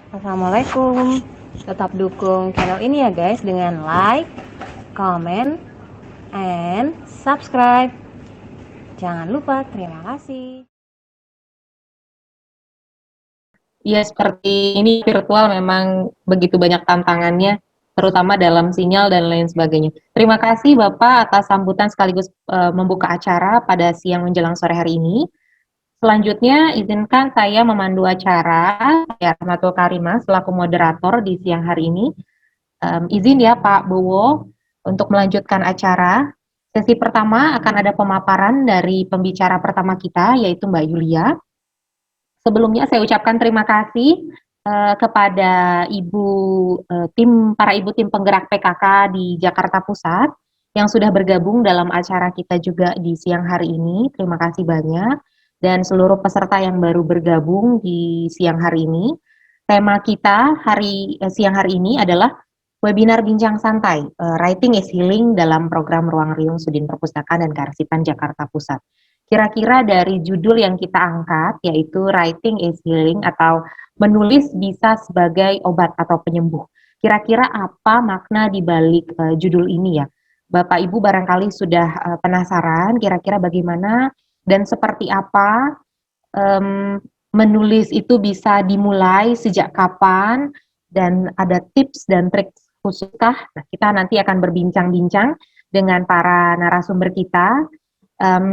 Assalamualaikum. Tetap dukung channel ini ya guys dengan like, comment, and subscribe. Jangan lupa, terima kasih. Ya, seperti ini virtual memang begitu banyak tantangannya, terutama dalam sinyal dan lain sebagainya. Terima kasih Bapak atas sambutan sekaligus membuka acara pada siang menjelang sore hari ini. Selanjutnya, izinkan saya memandu acara, ya, Rahmatul Karimah selaku moderator di siang hari ini. Izin ya Pak Bowo untuk melanjutkan acara. Sesi pertama akan ada pemaparan dari pembicara pertama kita, yaitu Mbak Yulia. Sebelumnya saya ucapkan terima kasih kepada para ibu tim penggerak PKK di Jakarta Pusat yang sudah bergabung dalam acara kita juga di siang hari ini. Terima kasih banyak dan seluruh peserta yang baru bergabung di siang hari ini. Tema kita siang hari ini adalah webinar bincang santai, Writing is Healing dalam program Ruang Riung Sudin Perpustakaan dan Kearsipan Jakarta Pusat. Kira-kira dari judul yang kita angkat, yaitu Writing is Healing atau menulis bisa sebagai obat atau penyembuh. Kira-kira apa makna di balik judul ini ya? Bapak Ibu barangkali sudah penasaran kira-kira bagaimana dan seperti apa menulis itu bisa dimulai sejak kapan dan ada tips dan trik khususkah? Nah, kita nanti akan berbincang-bincang dengan para narasumber kita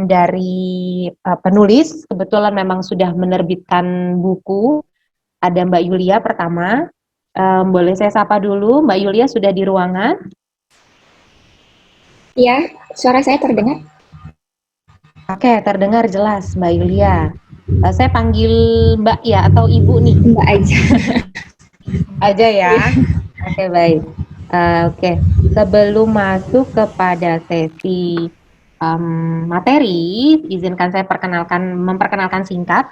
dari penulis. Kebetulan memang sudah menerbitkan buku. Ada Mbak Yulia pertama. Boleh saya sapa dulu, Mbak Yulia sudah di ruangan? Iya, suara saya terdengar? Oke, terdengar jelas Mbak Yulia. Saya panggil Mbak ya atau Ibu nih? Mbak aja. Aja ya. Oke, baik. Oke, sebelum masuk kepada sesi materi, izinkan saya memperkenalkan singkat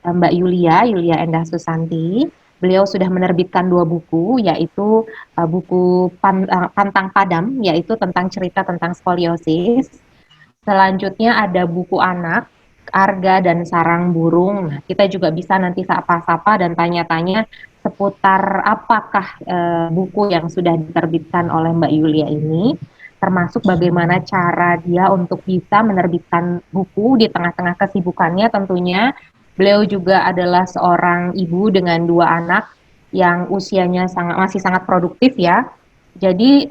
Mbak Yulia Endah Susanti. Beliau sudah menerbitkan 2 buku, yaitu buku Pantang Padam, yaitu tentang cerita tentang skoliosis. Selanjutnya ada buku anak, Arga dan Sarang Burung. Nah, kita juga bisa nanti sapa-sapa dan tanya-tanya seputar apakah buku yang sudah diterbitkan oleh Mbak Yulia ini, termasuk bagaimana cara dia untuk bisa menerbitkan buku di tengah-tengah kesibukannya tentunya. Beliau juga adalah seorang ibu dengan 2 anak yang usianya masih sangat produktif ya. Jadi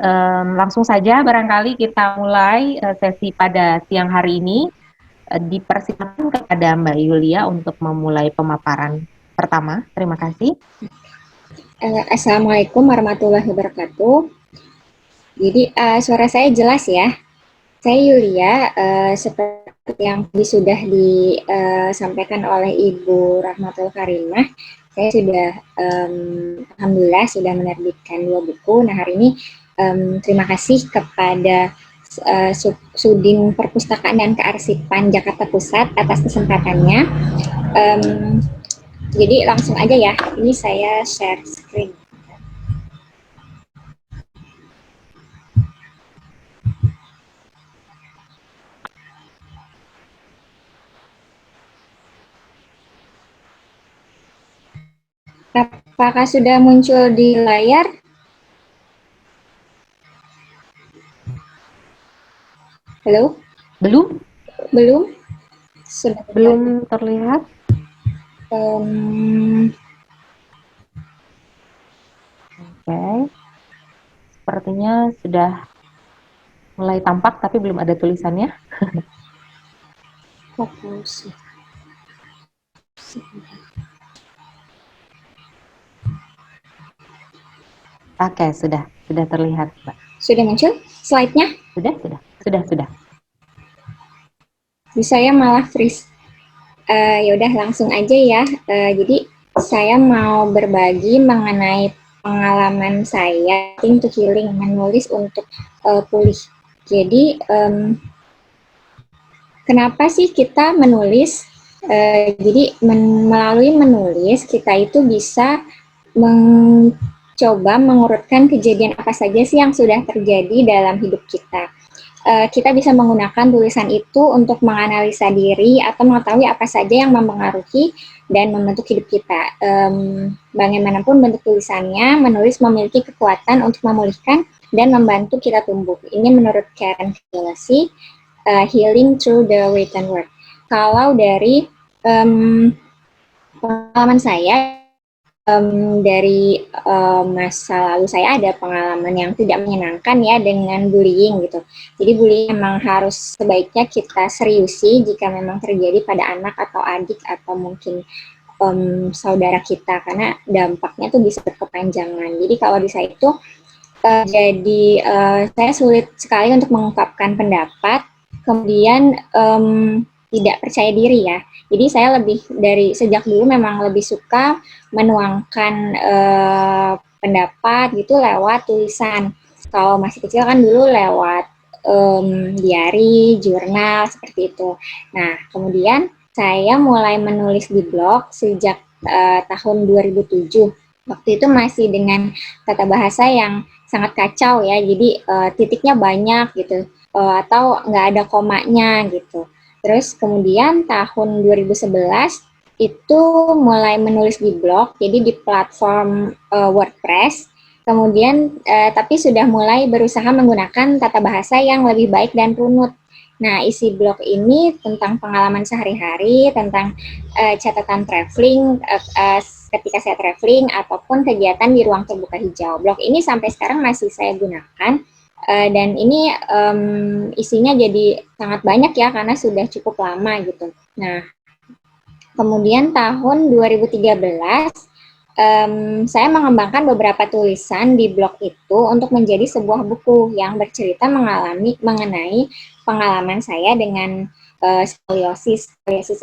langsung saja barangkali kita mulai sesi pada siang hari ini. Dipersilakan kepada Mbak Yulia untuk memulai pemaparan pertama. Terima kasih. Assalamualaikum warahmatullahi wabarakatuh. Jadi suara saya jelas ya. Saya Yulia, seperti yang sudah disampaikan oleh Ibu Rahmatul Karimah, saya sudah alhamdulillah sudah menerbitkan 2 buku. Nah hari ini terima kasih kepada Sudin Perpustakaan dan Kearsipan Jakarta Pusat atas kesempatannya. Jadi langsung aja ya, ini saya share screen. Apakah sudah muncul di layar? Halo? Belum? Belum? Sudah Belum terlihat? Oke. Sepertinya sudah mulai tampak tapi belum ada tulisannya. Oke, sudah terlihat, Mbak. Sudah muncul slide-nya? Sudah. Bisa ya malah freeze. Ya udah langsung aja ya. Jadi saya mau berbagi mengenai pengalaman saya to healing, menulis untuk pulih. Jadi kenapa sih kita menulis? Jadi melalui menulis kita itu bisa mencoba mengurutkan kejadian apa saja sih yang sudah terjadi dalam hidup kita. kita bisa menggunakan tulisan itu untuk menganalisa diri atau mengetahui apa saja yang mempengaruhi dan membentuk hidup kita. Bagaimanapun bentuk tulisannya, menulis memiliki kekuatan untuk memulihkan dan membantu kita tumbuh. Ini menurut Karen Keselowski, Healing Through the Written Word. Kalau dari pengalaman saya, dari masa lalu saya ada pengalaman yang tidak menyenangkan ya dengan bullying gitu. Jadi bullying memang harus sebaiknya kita seriusi jika memang terjadi pada anak atau adik atau mungkin saudara kita, karena dampaknya tuh bisa berkepanjangan. Jadi kalau di saya itu saya sulit sekali untuk mengungkapkan pendapat, kemudian tidak percaya diri ya. Jadi saya lebih dari sejak dulu memang lebih suka menuangkan pendapat gitu lewat tulisan. Kalau masih kecil kan dulu lewat diary, jurnal seperti itu. Nah, kemudian saya mulai menulis di blog sejak tahun 2007. Waktu itu masih dengan tata bahasa yang sangat kacau ya. Jadi titiknya banyak gitu, atau nggak ada komanya gitu. Terus kemudian tahun 2011 itu mulai menulis di blog, jadi di platform WordPress. Kemudian tapi sudah mulai berusaha menggunakan tata bahasa yang lebih baik dan runut. Nah, isi blog ini tentang pengalaman sehari-hari, tentang catatan traveling ketika saya traveling ataupun kegiatan di ruang terbuka hijau. Blog ini sampai sekarang masih saya gunakan. Dan ini isinya jadi sangat banyak ya karena sudah cukup lama gitu. Nah, kemudian tahun 2013 saya mengembangkan beberapa tulisan di blog itu untuk menjadi sebuah buku yang bercerita mengenai pengalaman saya dengan skoliosis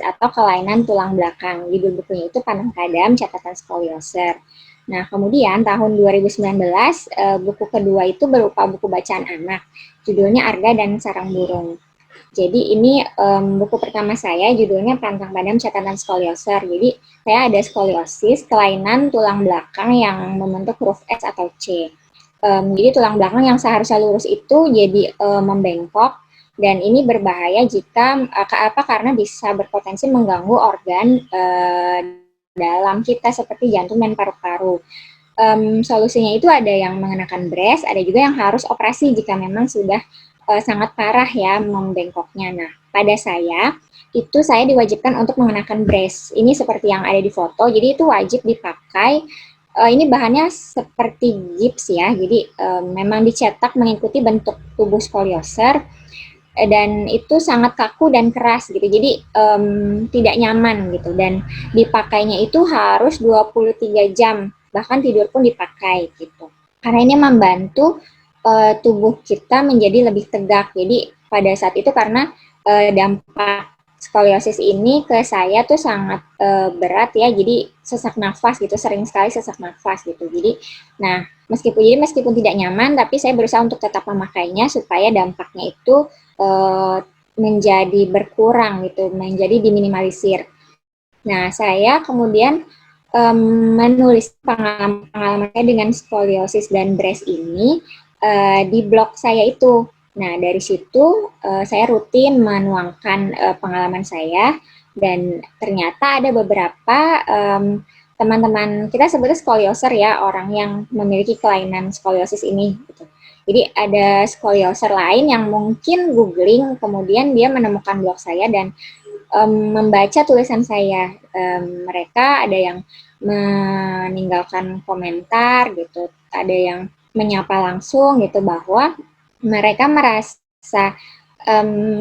atau kelainan tulang belakang. Judul bukunya itu Pandang Kadam Catatan Skolioser. Nah, kemudian tahun 2019, buku kedua itu berupa buku bacaan anak. Judulnya Arga dan Sarang Burung. Jadi ini buku pertama saya, judulnya Pantang Padam Catatan Skolioser. Jadi saya ada skoliosis, kelainan tulang belakang yang membentuk huruf S atau C. Jadi tulang belakang yang seharusnya lurus itu jadi membengkok, dan ini berbahaya jika karena bisa berpotensi mengganggu organ dalam kita seperti jantung dan paru-paru. Solusinya itu ada yang mengenakan brace, ada juga yang harus operasi jika memang sudah sangat parah ya membengkoknya. Nah, pada saya diwajibkan untuk mengenakan brace. Ini seperti yang ada di foto, jadi itu wajib dipakai. Ini bahannya seperti gips ya, jadi memang dicetak mengikuti bentuk tubuh skolioser, dan itu sangat kaku dan keras gitu, jadi tidak nyaman gitu, dan dipakainya itu harus 23 jam, bahkan tidur pun dipakai gitu, karena ini membantu tubuh kita menjadi lebih tegak. Jadi pada saat itu karena dampak skoliosis ini ke saya tuh sangat berat ya, jadi sesak nafas gitu, sering sekali sesak nafas gitu. Jadi, nah meskipun tidak nyaman, tapi saya berusaha untuk tetap memakainya supaya dampaknya itu menjadi berkurang gitu, menjadi diminimalisir. Nah, saya kemudian menulis pengalaman saya dengan skoliosis dan brace ini di blog saya itu. Nah, dari situ saya rutin menuangkan pengalaman saya, dan ternyata ada beberapa teman-teman kita sebutnya skolioser ya, orang yang memiliki kelainan skoliosis ini gitu. Jadi ada skolioser lain yang mungkin googling, kemudian dia menemukan blog saya dan membaca tulisan saya. Mereka ada yang meninggalkan komentar gitu, ada yang menyapa langsung gitu, bahwa mereka merasa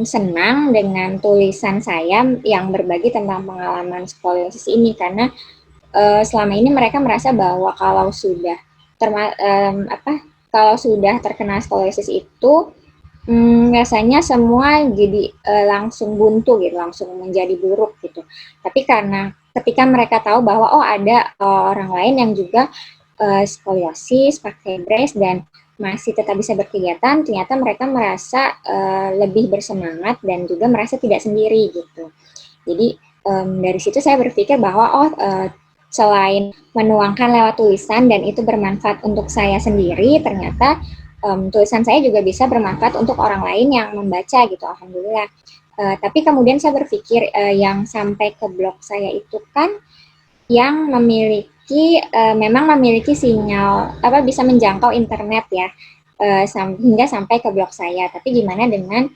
senang dengan tulisan saya yang berbagi tentang pengalaman skoliosis ini, karena selama ini mereka merasa bahwa kalau sudah terkena skoliosis itu rasanya semua jadi langsung buntu gitu, langsung menjadi buruk gitu. Tapi karena ketika mereka tahu bahwa ada orang lain yang juga skoliosis, pakai brace dan masih tetap bisa berkegiatan, ternyata mereka merasa lebih bersemangat dan juga merasa tidak sendiri gitu. Jadi dari situ saya berpikir bahwa selain menuangkan lewat tulisan dan itu bermanfaat untuk saya sendiri, ternyata tulisan saya juga bisa bermanfaat untuk orang lain yang membaca gitu, alhamdulillah. Tapi kemudian saya berpikir yang sampai ke blog saya itu kan yang memang memiliki sinyal bisa menjangkau internet ya, hingga sampai ke blog saya. Tapi gimana dengan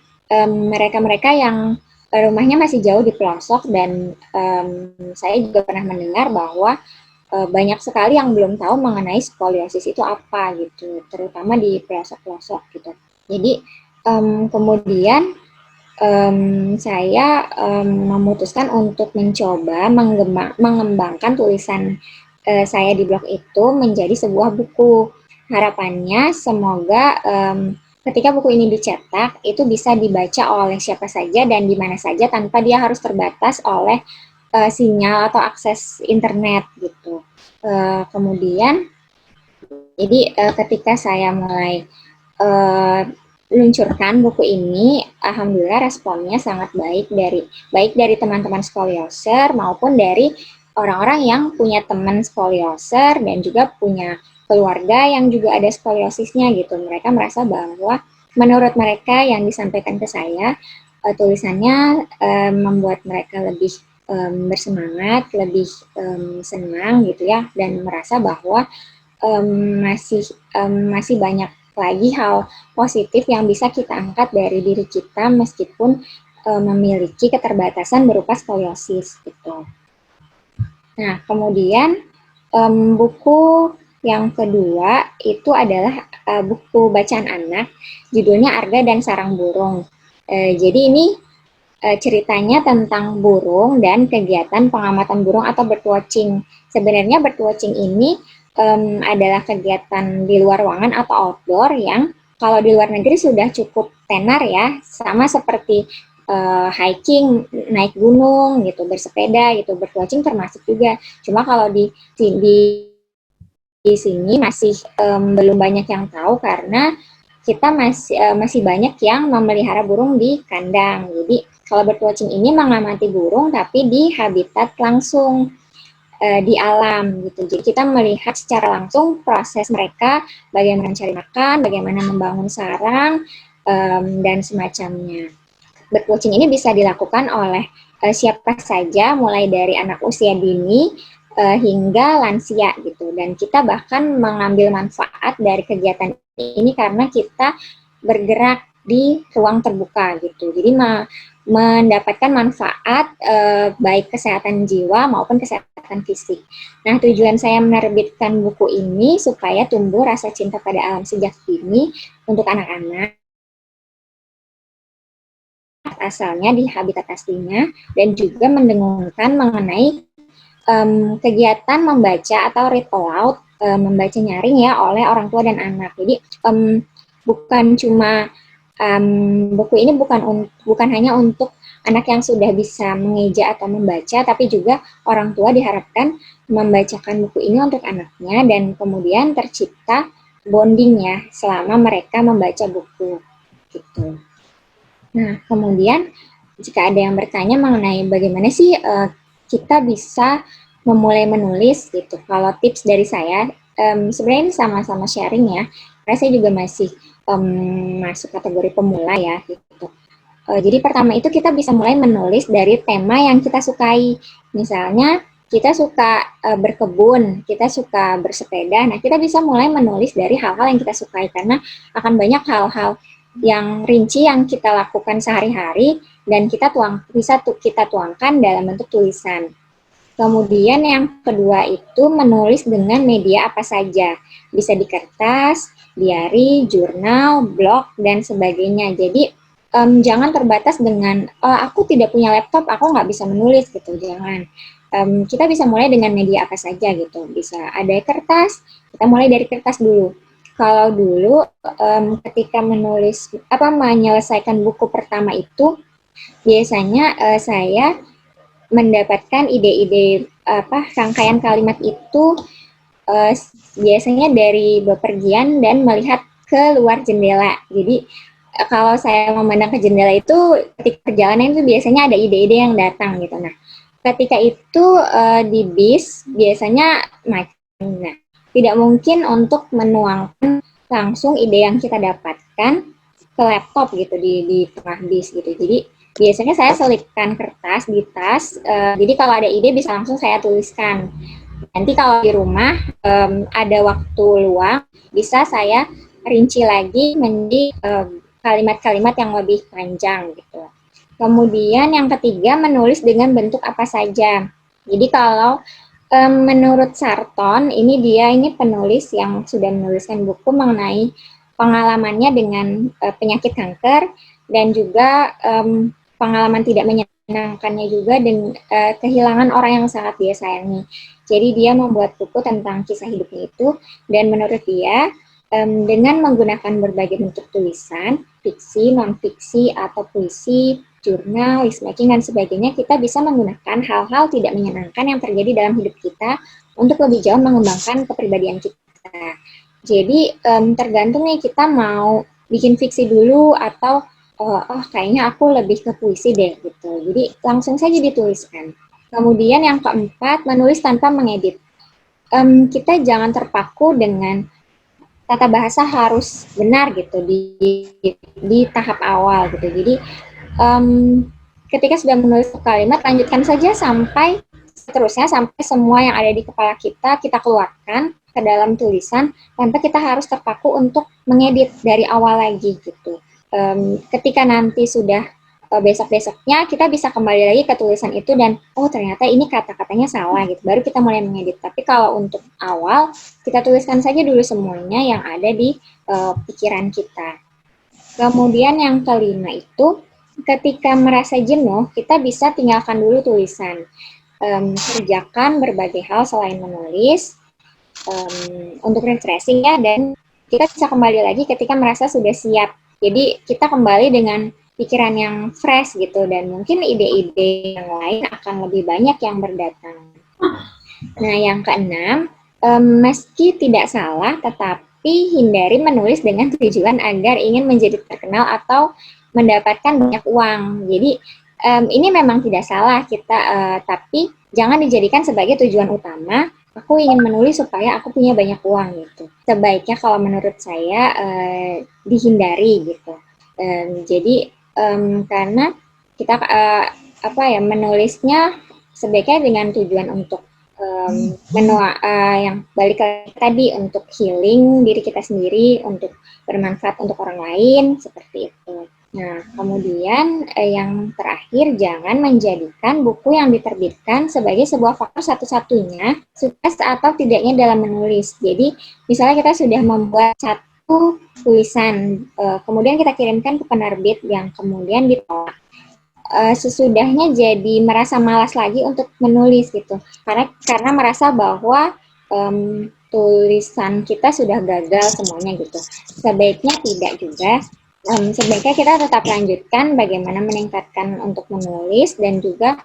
mereka-mereka yang rumahnya masih jauh di pelosok, dan saya juga pernah mendengar bahwa banyak sekali yang belum tahu mengenai skoliosis itu apa gitu, terutama di pelosok-pelosok gitu. Jadi kemudian saya memutuskan untuk mencoba mengembangkan tulisan saya di blog itu menjadi sebuah buku. Harapannya semoga ketika buku ini dicetak itu bisa dibaca oleh siapa saja dan di mana saja tanpa dia harus terbatas oleh sinyal atau akses internet gitu. Kemudian jadi ketika saya mulai luncurkan buku ini, alhamdulillah responnya sangat baik dari teman-teman skolioser maupun dari orang-orang yang punya teman skolioser dan juga punya keluarga yang juga ada skoliosisnya gitu. Mereka merasa bahwa menurut mereka yang disampaikan ke saya, tulisannya membuat mereka lebih bersemangat, lebih senang gitu ya, dan merasa bahwa masih banyak lagi hal positif yang bisa kita angkat dari diri kita meskipun memiliki keterbatasan berupa skoliosis gitu. Nah, kemudian buku yang kedua itu adalah buku bacaan anak, judulnya Arga dan Sarang Burung. Jadi ini ceritanya tentang burung dan kegiatan pengamatan burung atau birdwatching. Sebenarnya birdwatching ini adalah kegiatan di luar ruangan atau outdoor yang kalau di luar negeri sudah cukup tenar ya, sama seperti hiking, naik gunung gitu, bersepeda gitu, birdwatching termasuk juga. Cuma kalau di sini masih belum banyak yang tahu karena kita masih banyak yang memelihara burung di kandang. Jadi kalau birdwatching ini mengamati burung tapi di habitat langsung di alam gitu. Jadi kita melihat secara langsung proses mereka, bagaimana mencari makan, bagaimana membangun sarang dan semacamnya. Birdwatching ini bisa dilakukan oleh siapa saja, mulai dari anak usia dini hingga lansia gitu. Dan kita bahkan mengambil manfaat dari kegiatan ini karena kita bergerak di ruang terbuka gitu. Jadi mendapatkan manfaat baik kesehatan jiwa maupun kesehatan fisik. Nah, tujuan saya menerbitkan buku ini supaya tumbuh rasa cinta pada alam sejak dini untuk anak-anak asalnya di habitat aslinya, dan juga mendengungkan mengenai kegiatan membaca atau read aloud, membaca nyaring ya oleh orang tua dan anak. Jadi bukan cuma buku ini bukan hanya untuk anak yang sudah bisa mengeja atau membaca, tapi juga orang tua diharapkan membacakan buku ini untuk anaknya dan kemudian tercipta bonding ya selama mereka membaca buku gitu. Nah, kemudian jika ada yang bertanya mengenai bagaimana sih kita bisa memulai menulis gitu. Kalau tips dari saya, sebenarnya ini sama-sama sharing ya, karena saya juga masih masuk kategori pemula ya gitu. Jadi pertama itu kita bisa mulai menulis dari tema yang kita sukai. Misalnya kita suka berkebun, kita suka bersepeda, nah kita bisa mulai menulis dari hal-hal yang kita sukai karena akan banyak hal-hal yang rinci yang kita lakukan sehari-hari dan kita bisa kita tuangkan dalam bentuk tulisan. Kemudian yang kedua itu menulis dengan media apa saja. Bisa di kertas, diary, jurnal, blog, dan sebagainya. Jadi jangan terbatas dengan aku tidak punya laptop, aku nggak bisa menulis gitu. Jangan. Kita bisa mulai dengan media apa saja gitu. Bisa ada kertas, kita mulai dari kertas dulu. Kalau dulu ketika menyelesaikan buku pertama itu biasanya saya mendapatkan ide-ide rangkaian kalimat itu biasanya dari bepergian dan melihat ke luar jendela. Jadi kalau saya memandang ke jendela itu ketika perjalanan itu biasanya ada ide-ide yang datang gitu. Nah, ketika itu di bis biasanya macam tidak mungkin untuk menuangkan langsung ide yang kita dapatkan ke laptop gitu di tengah bis gitu. Jadi biasanya saya selipkan kertas di tas. Jadi kalau ada ide bisa langsung saya tuliskan. Nanti kalau di rumah ada waktu luang, bisa saya rinci lagi menjadi kalimat-kalimat yang lebih panjang gitu. Kemudian yang ketiga, menulis dengan bentuk apa saja. Jadi kalau menurut Sarton, ini penulis yang sudah menuliskan buku mengenai pengalamannya dengan penyakit kanker dan juga pengalaman tidak menyenangkannya juga dan kehilangan orang yang sangat dia sayangi. Jadi dia membuat buku tentang kisah hidupnya itu, dan menurut dia dengan menggunakan berbagai bentuk tulisan, fiksi, non-fiksi, atau puisi, jurnal, list making, dan sebagainya, kita bisa menggunakan hal-hal tidak menyenangkan yang terjadi dalam hidup kita untuk lebih jauh mengembangkan kepribadian kita. Jadi tergantung nih kita mau bikin fiksi dulu atau kayaknya aku lebih ke puisi deh gitu. Jadi langsung saja dituliskan. Kemudian yang keempat, menulis tanpa mengedit. Kita jangan terpaku dengan tata bahasa harus benar gitu di tahap awal gitu. Jadi ketika sudah menulis kalimat, lanjutkan saja sampai seterusnya, sampai semua yang ada di kepala kita keluarkan ke dalam tulisan tanpa kita harus terpaku untuk mengedit dari awal lagi gitu. Ketika nanti sudah besok-besoknya kita bisa kembali lagi ke tulisan itu dan ternyata ini kata-katanya salah gitu, baru kita mulai mengedit. Tapi kalau untuk awal, kita tuliskan saja dulu semuanya yang ada di pikiran kita. Kemudian yang kelima itu, ketika merasa jenuh, kita bisa tinggalkan dulu tulisan. Kerjakan berbagai hal selain menulis, untuk refreshing ya, dan kita bisa kembali lagi ketika merasa sudah siap. Jadi kita kembali dengan pikiran yang fresh gitu, dan mungkin ide-ide yang lain akan lebih banyak yang berdatang. Nah, yang keenam, meski tidak salah, tetapi hindari menulis dengan tujuan agar ingin menjadi terkenal atau mendapatkan banyak uang. Jadi ini memang tidak salah kita, tapi jangan dijadikan sebagai tujuan utama. Aku ingin menulis supaya aku punya banyak uang gitu. Sebaiknya kalau menurut saya dihindari gitu. Jadi karena kita menulisnya sebaiknya dengan tujuan untuk yang balik ke tadi, untuk healing diri kita sendiri, untuk bermanfaat untuk orang lain, seperti itu. Nah, kemudian yang terakhir, jangan menjadikan buku yang diterbitkan sebagai sebuah faktor satu-satunya sukses atau tidaknya dalam menulis. Jadi, misalnya kita sudah membuat satu tulisan, kemudian kita kirimkan ke penerbit yang kemudian ditolak. Sesudahnya jadi merasa malas lagi untuk menulis gitu, karena merasa bahwa tulisan kita sudah gagal semuanya gitu. Sebaiknya tidak juga. Sebaiknya kita tetap lanjutkan bagaimana meningkatkan untuk menulis, dan juga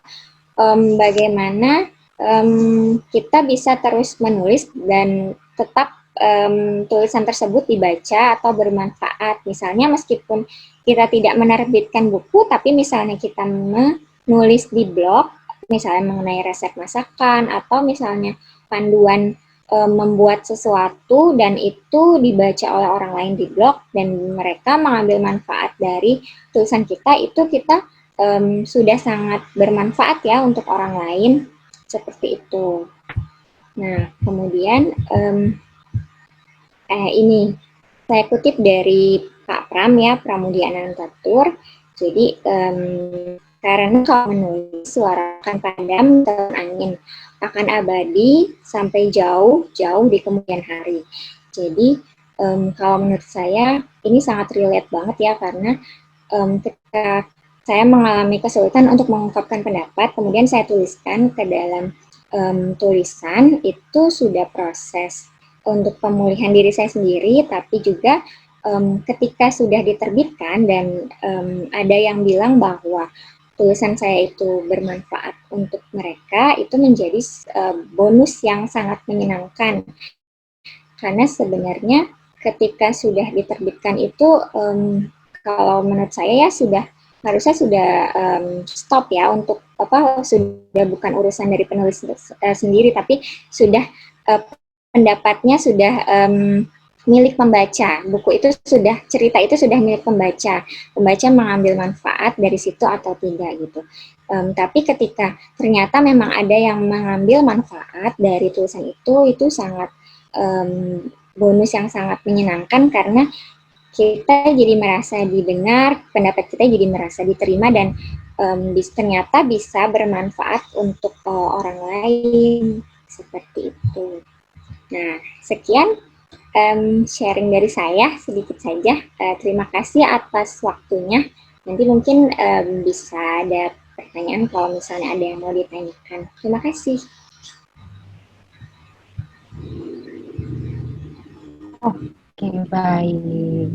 bagaimana kita bisa terus menulis dan tetap tulisan tersebut dibaca atau bermanfaat. Misalnya meskipun kita tidak menerbitkan buku, tapi misalnya kita menulis di blog, misalnya mengenai resep masakan, atau misalnya panduan membuat sesuatu, dan itu dibaca oleh orang lain di blog, dan mereka mengambil manfaat dari tulisan kita, itu kita sudah sangat bermanfaat ya untuk orang lain, seperti itu. Nah, kemudian ini saya kutip dari Pak Pram ya, Pramudia Anantatur. Jadi karena kalau menulis suara akan padam dalam angin, akan abadi sampai jauh-jauh di kemudian hari. Jadi kalau menurut saya ini sangat relate banget ya, karena ketika saya mengalami kesulitan untuk mengungkapkan pendapat, kemudian saya tuliskan ke dalam tulisan, itu sudah proses untuk pemulihan diri saya sendiri, tapi juga ketika sudah diterbitkan dan ada yang bilang bahwa tulisan saya itu bermanfaat untuk mereka, itu menjadi bonus yang sangat menyenangkan. Karena sebenarnya ketika sudah diterbitkan itu, kalau menurut saya ya harusnya sudah stop ya, untuk sudah bukan urusan dari penulis sendiri, tapi sudah pendapatnya sudah milik pembaca. Buku itu sudah, cerita itu sudah milik pembaca. Pembaca mengambil manfaat dari situ atau tidak gitu. Tapi ketika ternyata memang ada yang mengambil manfaat dari tulisan itu sangat bonus yang sangat menyenangkan karena kita jadi merasa didengar, pendapat kita jadi merasa diterima dan ternyata bisa bermanfaat untuk orang lain seperti itu. Nah, sekian sharing dari saya sedikit saja. Terima kasih atas waktunya. Nanti mungkin bisa ada pertanyaan kalau misalnya ada yang mau ditanyakan. Terima kasih. Oke, baik.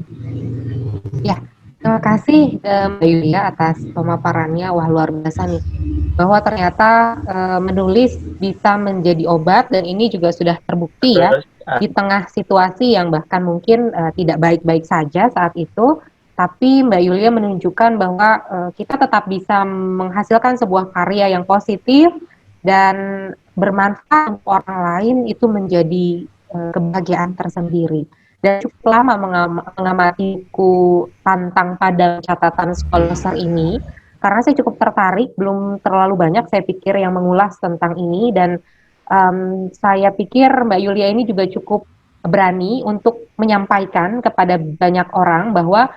Ya, terima kasih Mbak Yulia atas pemaparannya. Wah, luar biasa nih. Bahwa ternyata menulis bisa menjadi obat dan ini juga sudah terbukti ya di tengah situasi yang bahkan mungkin tidak baik-baik saja saat itu, tapi Mbak Yulia menunjukkan bahwa kita tetap bisa menghasilkan sebuah karya yang positif dan bermanfaat untuk orang lain itu menjadi kebahagiaan tersendiri. Dan cukup lama mengamati buku Tantang pada catatan Scholzer ini, karena saya cukup tertarik, belum terlalu banyak saya pikir yang mengulas tentang ini, dan saya pikir Mbak Yulia ini juga cukup berani untuk menyampaikan kepada banyak orang bahwa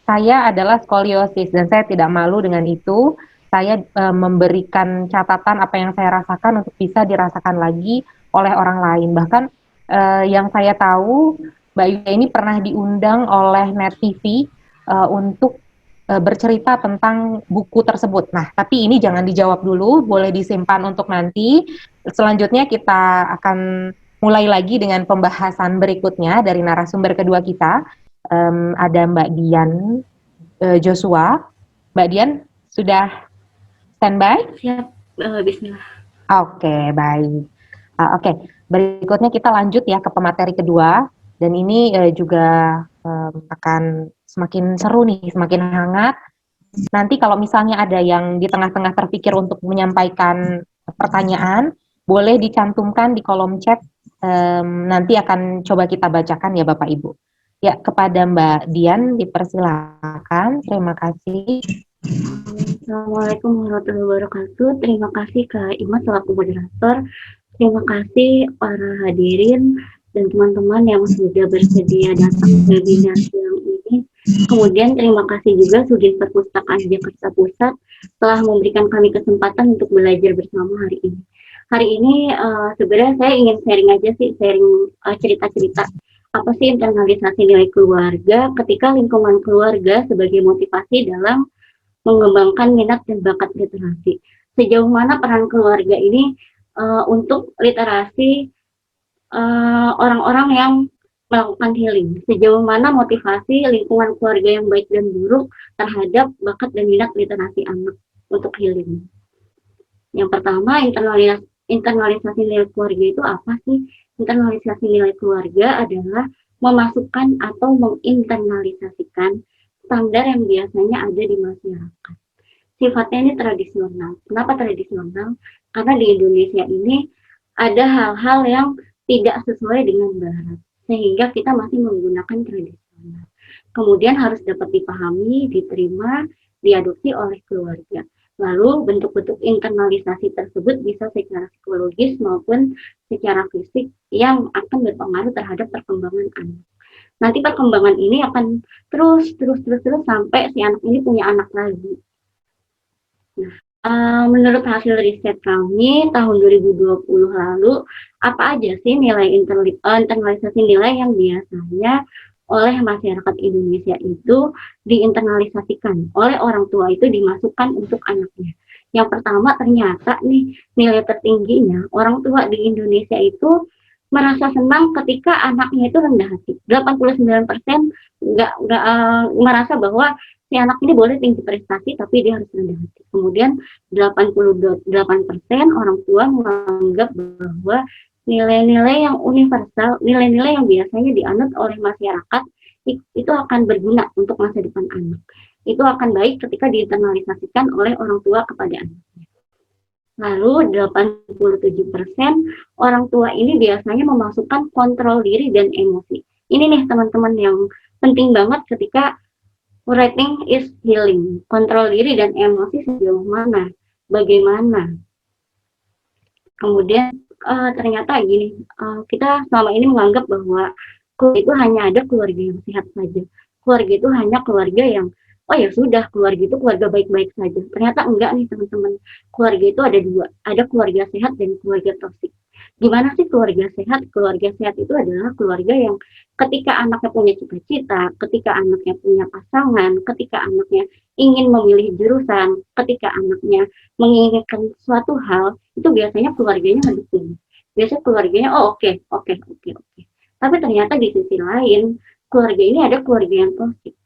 saya adalah skoliosis dan saya tidak malu dengan itu. Saya memberikan catatan apa yang saya rasakan untuk bisa dirasakan lagi oleh orang lain. Bahkan yang saya tahu Mbak Yulia ini pernah diundang oleh Net TV untuk bercerita tentang buku tersebut. Nah, tapi ini jangan dijawab dulu, boleh disimpan untuk nanti. Selanjutnya kita akan mulai lagi dengan pembahasan berikutnya dari narasumber kedua kita. Ada Mbak Dian Joshua. Mbak Dian sudah standby? Siap, bismillah. Oke, baik. Oke, berikutnya kita lanjut ya ke pemateri kedua. Dan ini juga akan semakin seru nih, semakin hangat. Nanti kalau misalnya ada yang di tengah-tengah terpikir untuk menyampaikan pertanyaan, boleh dicantumkan di kolom chat. Nanti akan coba kita bacakan ya Bapak Ibu. Ya, kepada Mbak Dian dipersilakan. Terima kasih. Assalamualaikum warahmatullahi wabarakatuh. Terima kasih Kak Ima selaku moderator. Terima kasih para hadirin dan teman-teman yang sudah bersedia datang ke webinar siang ini. Kemudian terima kasih juga Sudin Perpustakaan Jakarta Pusat telah memberikan kami kesempatan untuk belajar bersama hari ini. Hari ini sebenarnya saya ingin sharing aja sih, sharing cerita-cerita apa sih internalisasi nilai keluarga ketika lingkungan keluarga sebagai motivasi dalam mengembangkan minat dan bakat literasi. Sejauh mana peran keluarga ini untuk literasi orang-orang yang melakukan healing. Sejauh mana motivasi lingkungan keluarga yang baik dan buruk terhadap bakat dan minat literasi anak untuk healing. Yang pertama, internalisasi nilai keluarga itu apa sih? Internalisasi nilai keluarga adalah memasukkan atau menginternalisasikan standar yang biasanya ada di masyarakat. Sifatnya ini tradisional. Kenapa tradisional? Karena di Indonesia ini ada hal-hal yang tidak sesuai dengan Barat, sehingga kita masih menggunakan tradisional. Kemudian harus dapat dipahami, diterima, diadopsi oleh keluarga. Lalu bentuk-bentuk internalisasi tersebut bisa secara psikologis maupun secara fisik yang akan berpengaruh terhadap perkembangan anak. Nanti perkembangan ini akan terus sampai si anak ini punya anak lagi. Nah, menurut hasil riset kami tahun 2020 lalu, apa aja sih nilai internalisasi nilai yang biasanya oleh masyarakat Indonesia itu diinternalisasikan oleh orang tua itu dimasukkan untuk anaknya. Yang pertama ternyata nih nilai tertingginya orang tua di Indonesia itu merasa senang ketika anaknya itu rendah hati. 89% nggak merasa bahwa si anak ini boleh tinggi prestasi tapi dia harus rendah hati. Kemudian 88% orang tua menganggap bahwa nilai-nilai yang universal, nilai-nilai yang biasanya dianut oleh masyarakat itu akan berguna untuk masa depan anak. Itu akan baik ketika diinternalisasikan oleh orang tua kepada anaknya. Lalu 87% orang tua ini biasanya memasukkan kontrol diri dan emosi. Ini nih teman-teman yang penting banget ketika writing is healing. Kontrol diri dan emosi sejauh mana, bagaimana. Kemudian ternyata gini, kita selama ini menganggap bahwa keluarga itu hanya ada keluarga yang sehat saja. Keluarga itu hanya keluarga yang, oh ya sudah, keluarga itu keluarga baik-baik saja. Ternyata enggak nih teman-teman. Keluarga itu ada dua, ada keluarga sehat dan keluarga toksik. Gimana sih keluarga sehat? Keluarga sehat itu adalah keluarga yang ketika anaknya punya cita-cita, ketika anaknya punya pasangan, ketika anaknya ingin memilih jurusan, ketika anaknya menginginkan suatu hal, itu biasanya keluarganya mendukung. Biasanya keluarganya, oh oke, oke, oke, oke. Tapi ternyata di sisi lain, keluarga ini ada keluarga yang toksik.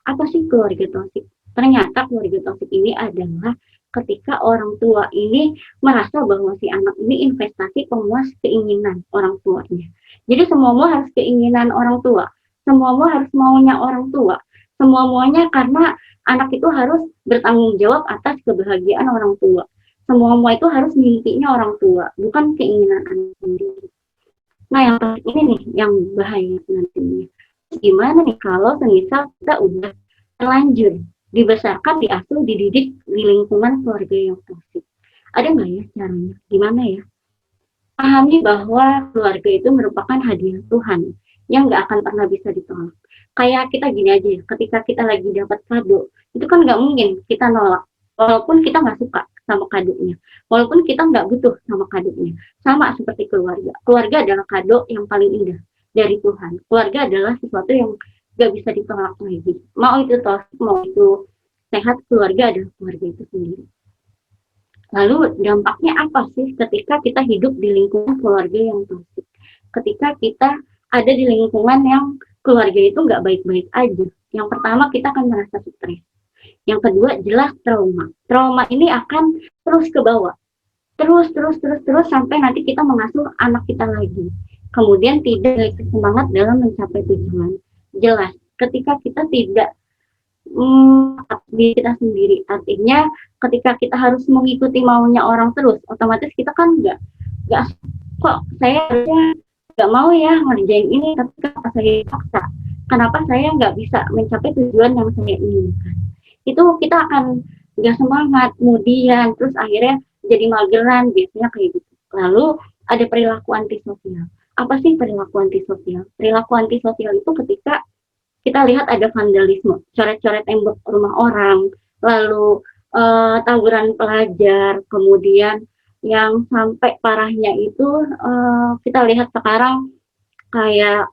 Apa sih keluarga toksik? Ternyata keluarga toksik ini adalah ketika orang tua ini merasa bahwa si anak ini investasi pemuas keinginan orang tuanya. Jadi semua harus keinginan orang tua, semua harus maunya orang tua, semua-muanya karena anak itu harus bertanggung jawab atas kebahagiaan orang tua. Semua itu harus mimpinya orang tua, bukan keinginan anak sendiri. Nah, yang ini nih yang bahaya nantinya. Gimana nih kalau semisal kita udah terlanjur dibesarkan, diasuh, dididik di lingkungan keluarga yang toksik? Ada nggak ya caranya? Gimana ya? Pahami bahwa keluarga itu merupakan hadiah Tuhan yang nggak akan pernah bisa ditolak. Kayak kita gini aja, ketika kita lagi dapat kado, itu kan nggak mungkin kita nolak. Walaupun kita nggak suka sama kadonya, walaupun kita nggak butuh sama kadonya. Sama seperti keluarga. Keluarga adalah kado yang paling indah dari Tuhan. Keluarga adalah sesuatu yang nggak bisa ditolak lagi. Mau itu toksik, mau itu sehat, keluarga adalah keluarga itu sendiri. Lalu dampaknya apa sih ketika kita hidup di lingkungan keluarga yang toksik? Ketika kita ada di lingkungan yang keluarga itu nggak baik-baik aja. Yang pertama, kita akan merasa stres. Yang kedua, jelas trauma. Trauma ini akan terus ke bawah. Terus sampai nanti kita mengasuh anak kita lagi. Kemudian tidak memiliki semangat dalam mencapai tujuan. Jelas, ketika kita tidak diri kita sendiri. Artinya ketika kita harus mengikuti maunya orang terus, otomatis kita kan nggak kok saya harusnya nggak mau ya ngerjain ini, tapi kenapa saya paksa? Kenapa saya nggak bisa mencapai tujuan yang saya inginkan? Itu kita akan nggak semangat, kemudian terus akhirnya jadi mageran, biasanya kayak gitu. Lalu ada perilaku antisosial. Apa sih perilaku antisosial? Perilaku antisosial itu ketika kita lihat ada vandalisme, coret-coret tembok rumah orang, lalu tawuran pelajar, kemudian yang sampai parahnya itu kita lihat sekarang kayak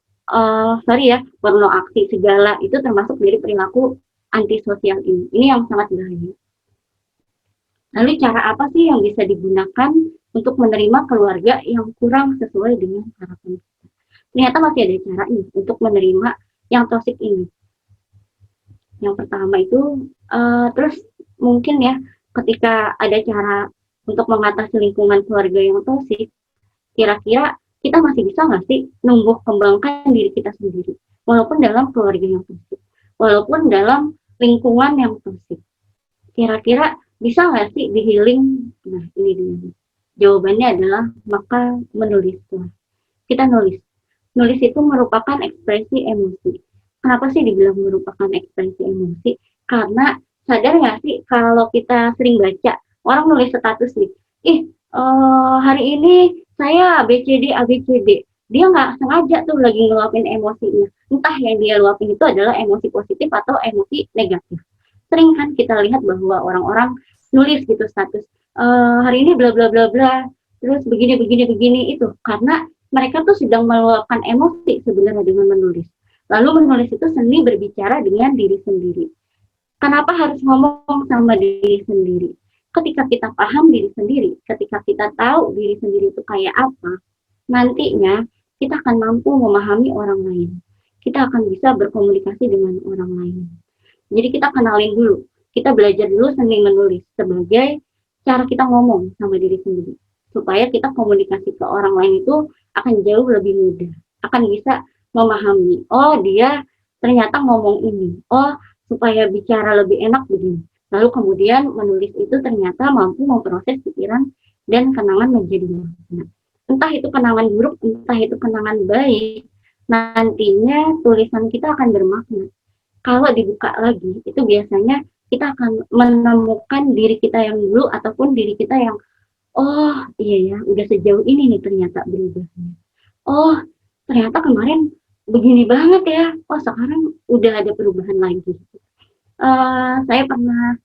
porno aksi segala, itu termasuk dari perilaku antisosial ini. Ini yang sangat bahaya. Lalu cara apa sih yang bisa digunakan untuk menerima keluarga yang kurang sesuai dengan harapan kita? Ternyata masih ada caranya untuk menerima yang toksik ini. Yang pertama itu terus mungkin ya, ketika ada cara untuk mengatasi lingkungan keluarga yang toksik, kira-kira kita masih bisa nggak sih numbuh kembangkan diri kita sendiri walaupun dalam keluarga yang toksik, walaupun dalam lingkungan yang toksik? Kira-kira bisa nggak sih di healing? Nah, ini dia. Jawabannya adalah maka menulislah. Kita nulis. Nulis itu merupakan ekspresi emosi. Kenapa sih dibilang merupakan ekspresi emosi? Karena sadar nggak sih kalau kita sering baca orang nulis status nih, hari ini saya ABCD, dia nggak sengaja tuh lagi ngeluapin emosinya. Entah yang dia luapin itu adalah emosi positif atau emosi negatif. Sering kan kita lihat bahwa orang-orang nulis gitu status, hari ini bla bla bla bla, terus begini itu karena mereka tuh sedang meluapkan emosi sebenarnya dengan menulis. Lalu menulis itu seni berbicara dengan diri sendiri. Kenapa harus ngomong sama diri sendiri? Ketika kita paham diri sendiri, ketika kita tahu diri sendiri itu kayak apa, nantinya kita akan mampu memahami orang lain. Kita akan bisa berkomunikasi dengan orang lain. Jadi kita kenalin dulu, kita belajar dulu seni menulis sebagai cara kita ngomong sama diri sendiri. Supaya kita komunikasi ke orang lain itu akan jauh lebih mudah, akan bisa memahami, oh dia ternyata ngomong ini, oh supaya bicara lebih enak begini. Lalu kemudian menulis itu ternyata mampu memproses pikiran dan kenangan menjadi makna. Entah itu kenangan buruk, entah itu kenangan baik, nantinya tulisan kita akan bermakna. Kalau dibuka lagi, itu biasanya kita akan menemukan diri kita yang dulu ataupun diri kita yang, oh iya ya, udah sejauh ini nih ternyata berubahnya. Oh, ternyata kemarin begini banget ya. Oh, sekarang udah ada perubahan lagi. Saya pernah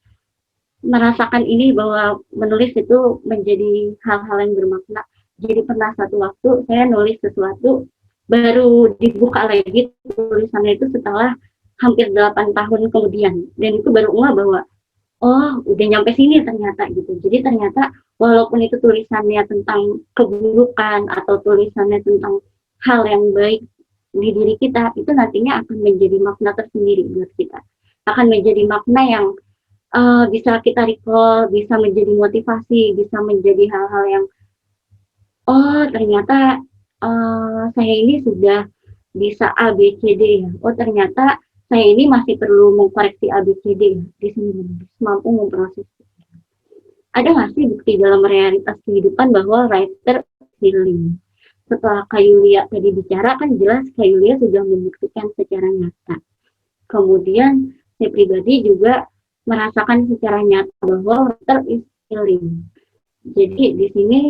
merasakan ini bahwa menulis itu menjadi hal-hal yang bermakna. Jadi pernah satu waktu saya nulis sesuatu, baru dibuka lagi tulisannya itu setelah hampir 8 tahun kemudian. Dan itu baru ngeh bahwa, oh udah nyampe sini ternyata gitu. Jadi ternyata walaupun itu tulisannya tentang keburukan atau tulisannya tentang hal yang baik di diri kita, itu nantinya akan menjadi makna tersendiri buat kita. Akan menjadi makna yang bisa kita recall, bisa menjadi motivasi, bisa menjadi hal-hal yang, oh ternyata saya ini sudah bisa A, B, C, D ya. Oh ternyata saya ini masih perlu mengkoreksi A, B, C, D ya. Di sini mampu memproses. Ada nggak sih bukti dalam realitas kehidupan bahwa writer healing? Setelah Kak Yulia tadi bicara, kan jelas Kak Yulia sudah membuktikan secara nyata. Kemudian saya pribadi juga merasakan secara nyata bahwa writer is healing. Jadi di sini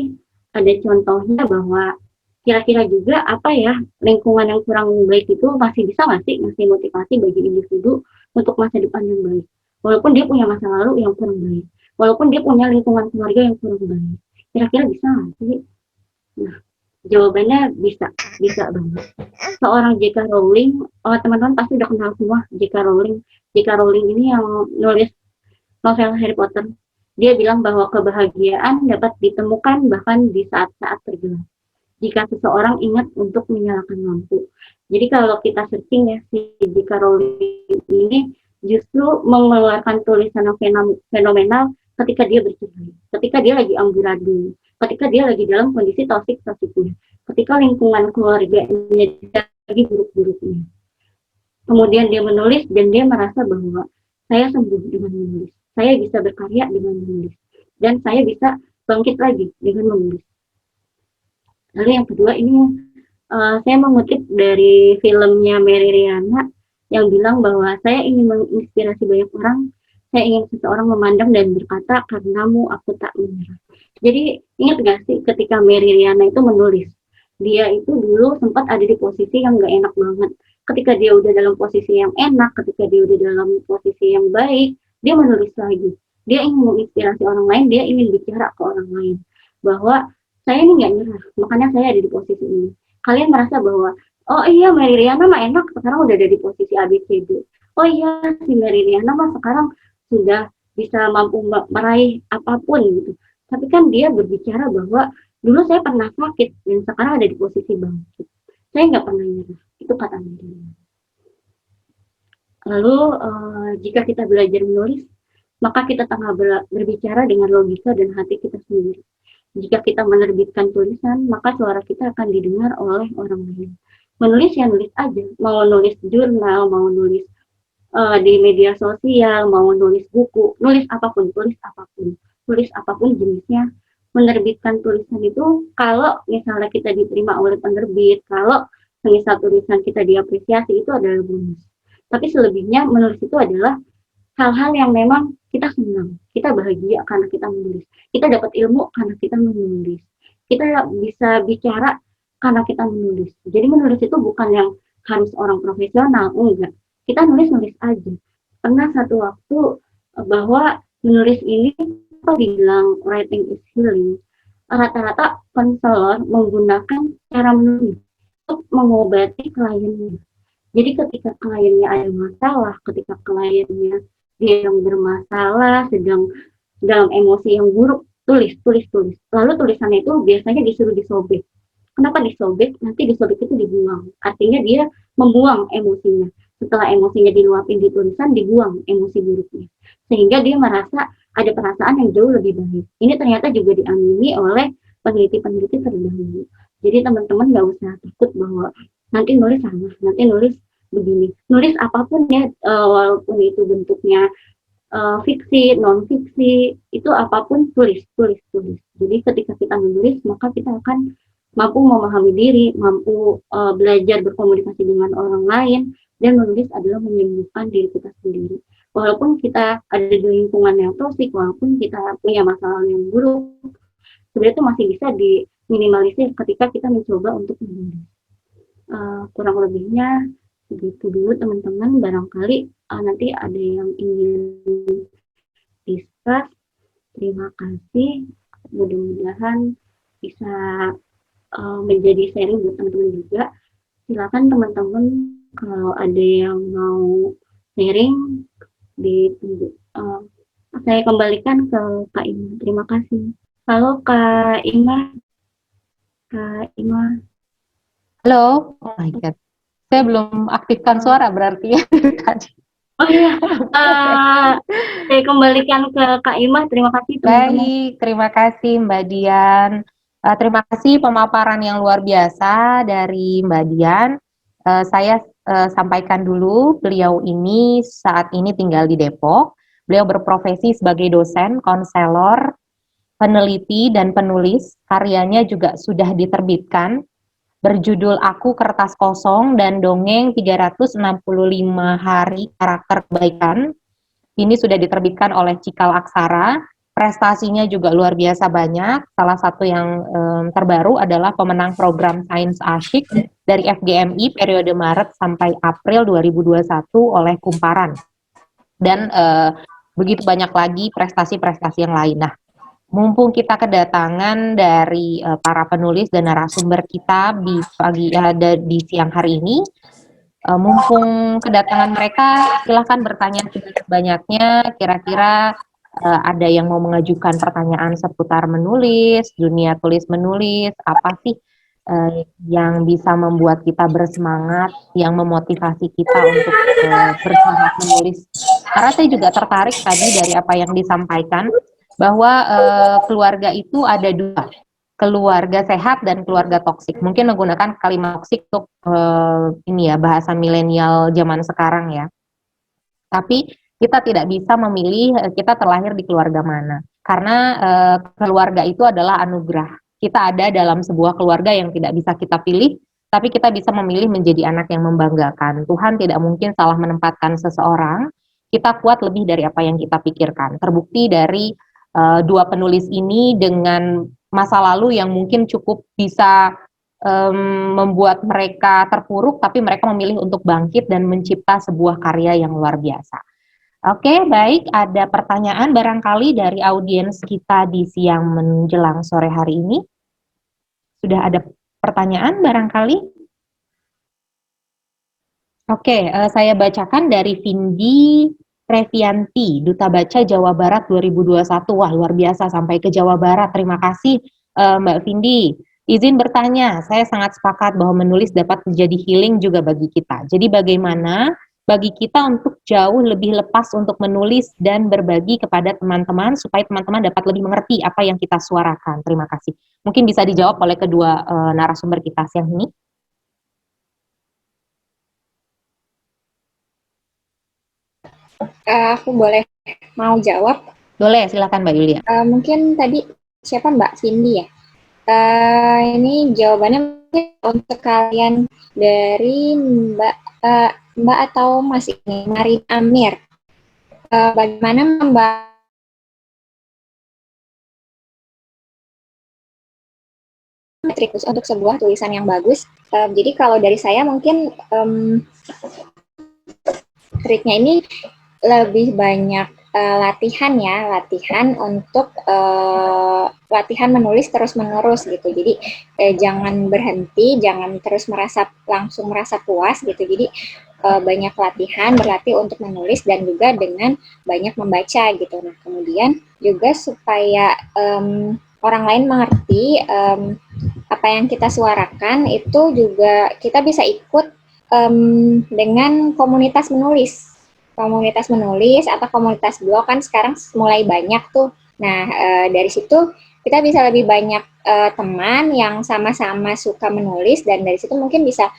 ada contohnya bahwa kira-kira juga apa ya, lingkungan yang kurang baik itu masih bisa nggak sih ngasih motivasi bagi individu untuk masa depan yang baik. Walaupun dia punya masa lalu yang kurang baik, walaupun dia punya lingkungan keluarga yang kurang baik, kira-kira bisa nggak sih? Nah, jawabannya bisa, bisa banget. Seorang J.K. Rowling, teman-teman pasti udah kenal semua J.K. Rowling. J.K. Rowling ini yang nulis novel Harry Potter. Dia bilang bahwa kebahagiaan dapat ditemukan bahkan di saat-saat tergelap, jika seseorang ingat untuk menyalakan lampu. Jadi kalau kita searching ya, si J.K. Rowling ini justru mengeluarkan tulisan yang fenomenal ketika dia bercerai, ketika dia lagi amburadul, ketika dia lagi dalam kondisi toksik-toksiknya, ketika lingkungan keluarganya lagi buruk-buruknya. Kemudian dia menulis dan dia merasa bahwa saya sembuh dengan menulis, saya bisa berkarya dengan menulis, dan saya bisa bangkit lagi dengan menulis. Lalu yang kedua ini saya mengutip dari filmnya Mary Riana yang bilang bahwa saya ingin menginspirasi banyak orang, saya ingin seseorang memandang dan berkata, karenamu aku tak menyerah. Jadi ingat gak sih ketika Mary Riana itu menulis, dia itu dulu sempat ada di posisi yang gak enak banget. Ketika dia udah dalam posisi yang enak, ketika dia udah dalam posisi yang baik, dia menulis lagi. Dia ingin menginspirasi orang lain, dia ingin bicara ke orang lain. Bahwa saya ini gak nyerah, makanya saya ada di posisi ini. Kalian merasa bahwa, oh iya Mary Riana mah enak, sekarang udah ada di posisi ABCD. Oh iya si Mary Riana mah sekarang sudah bisa mampu meraih apapun gitu. Tapi kan dia berbicara bahwa dulu saya pernah sakit dan sekarang ada di posisi bangkit. Saya nggak pernah nyerah, itu kata Mary Riana. Lalu jika kita belajar menulis, maka kita tengah berbicara dengan logika dan hati kita sendiri. Jika kita menerbitkan tulisan, maka suara kita akan didengar oleh orang lain. Menulis ya nulis aja, mau nulis jurnal, mau nulis di media sosial, mau nulis buku, nulis apapun jenisnya. Menerbitkan tulisan itu, kalau misalnya kita diterima oleh penerbit, kalau misal tulisan kita diapresiasi, itu adalah bonus. Tapi selebihnya menulis itu adalah hal-hal yang memang kita senang, kita bahagia karena kita menulis, kita dapat ilmu karena kita menulis, kita bisa bicara karena kita menulis. Jadi menulis itu bukan yang harus orang profesional, enggak. Kita nulis aja. Pernah satu waktu bahwa menulis ini, kalau dibilang writing is healing, rata-rata konselor menggunakan cara menulis untuk mengobati kliennya. Jadi ketika kliennya ada masalah, ketika kliennya dia yang bermasalah, sedang dalam emosi yang buruk, tulis. Lalu tulisannya itu biasanya disuruh disobek. Kenapa disobek? Nanti disobek itu dibuang. Artinya dia membuang emosinya. Setelah emosinya diluapin di tulisan, dibuang emosi buruknya. Sehingga dia merasa ada perasaan yang jauh lebih baik. Ini ternyata juga diamini oleh peneliti-peneliti terdahulu. Jadi teman-teman nggak usah takut bahwa nanti nulis salah, nanti nulis begini. Nulis apapun ya, walaupun itu bentuknya fiksi, non fiksi, itu apapun tulis. Jadi ketika kita menulis, maka kita akan mampu memahami diri, mampu belajar berkomunikasi dengan orang lain, dan menulis adalah menyembuhkan diri kita sendiri. Walaupun kita ada di lingkungan yang toksik, walaupun kita punya masalah yang buruk, sebenarnya itu masih bisa diminimalisir ketika kita mencoba untuk menulis. Kurang lebihnya begitu dulu teman-teman, barangkali nanti ada yang ingin discuss. Terima kasih, mudah-mudahan bisa menjadi sharing buat teman-teman juga. Silakan teman-teman kalau ada yang mau sharing, ditunggu. Saya kembalikan ke Kak Ima. Terima kasih. Halo Kak Ima. Kak Ima. Halo, oh my God. Saya belum aktifkan suara berarti ya tadi. Oh iya, saya kembalikan ke Kak Ima. Terima kasih teman-teman. Baik, terima kasih Mbak Dian. Terima kasih pemaparan yang luar biasa dari Mbak Dian. Saya sampaikan dulu, beliau ini saat ini tinggal di Depok. Beliau berprofesi sebagai dosen, konselor, peneliti, dan penulis. Karyanya juga sudah diterbitkan, berjudul Aku Kertas Kosong dan Dongeng 365 Hari Karakter Kebaikan. Ini sudah diterbitkan oleh Cikal Aksara. Prestasinya juga luar biasa banyak. Salah satu yang terbaru adalah pemenang program Sains Asyik dari FGMI periode Maret sampai April 2021 oleh Kumparan. Dan begitu banyak lagi prestasi-prestasi yang lain. Nah, mumpung kita kedatangan dari para penulis dan narasumber kita di siang hari ini, mumpung kedatangan mereka, silahkan bertanya sebanyak-banyaknya. Kira-kira ada yang mau mengajukan pertanyaan seputar menulis, dunia tulis menulis, apa sih yang bisa membuat kita bersemangat, yang memotivasi kita untuk bersemangat menulis. Karena saya juga tertarik tadi dari apa yang disampaikan, bahwa keluarga itu ada dua, keluarga sehat dan keluarga toksik. Mungkin menggunakan kalimat toksik untuk ini ya, bahasa milenial zaman sekarang ya. Tapi kita tidak bisa memilih kita terlahir di keluarga mana. Karena keluarga itu adalah anugerah. Kita ada dalam sebuah keluarga yang tidak bisa kita pilih, tapi kita bisa memilih menjadi anak yang membanggakan. Tuhan tidak mungkin salah menempatkan seseorang. Kita kuat lebih dari apa yang kita pikirkan. Terbukti dari dua penulis ini dengan masa lalu yang mungkin cukup bisa membuat mereka terpuruk, tapi mereka memilih untuk bangkit dan mencipta sebuah karya yang luar biasa. Oke, baik. Ada pertanyaan barangkali dari audiens kita di siang menjelang sore hari ini? Sudah ada pertanyaan barangkali? Oke, saya bacakan dari Vindi Revianti, Duta Baca Jawa Barat 2021. Wah, luar biasa sampai ke Jawa Barat. Terima kasih Mbak Vindi. Izin bertanya, saya sangat sepakat bahwa menulis dapat menjadi healing juga bagi kita. Jadi bagaimana bagi kita untuk jauh lebih lepas untuk menulis dan berbagi kepada teman-teman supaya teman-teman dapat lebih mengerti apa yang kita suarakan. Terima kasih. Mungkin bisa dijawab oleh kedua narasumber kita siang ini. Aku boleh mau jawab? Boleh, silakan Mbak Yulia. Mungkin tadi siapa Mbak Cindy ya? Ini jawabannya mungkin untuk kalian dari Mbak atau Mas ini, Marin Amir. Bagaimana Mbak metrikus untuk sebuah tulisan yang bagus? Jadi kalau dari saya mungkin triknya ini lebih banyak latihan ya, latihan untuk latihan menulis terus-menerus gitu. Jadi jangan berhenti, jangan terus langsung merasa puas gitu. Jadi banyak latihan, berlatih untuk menulis dan juga dengan banyak membaca gitu. Nah, kemudian juga supaya orang lain mengerti apa yang kita suarakan, itu juga kita bisa ikut dengan komunitas menulis atau komunitas blog kan sekarang mulai banyak tuh. Nah, dari situ kita bisa lebih banyak teman yang sama-sama suka menulis dan dari situ mungkin bisa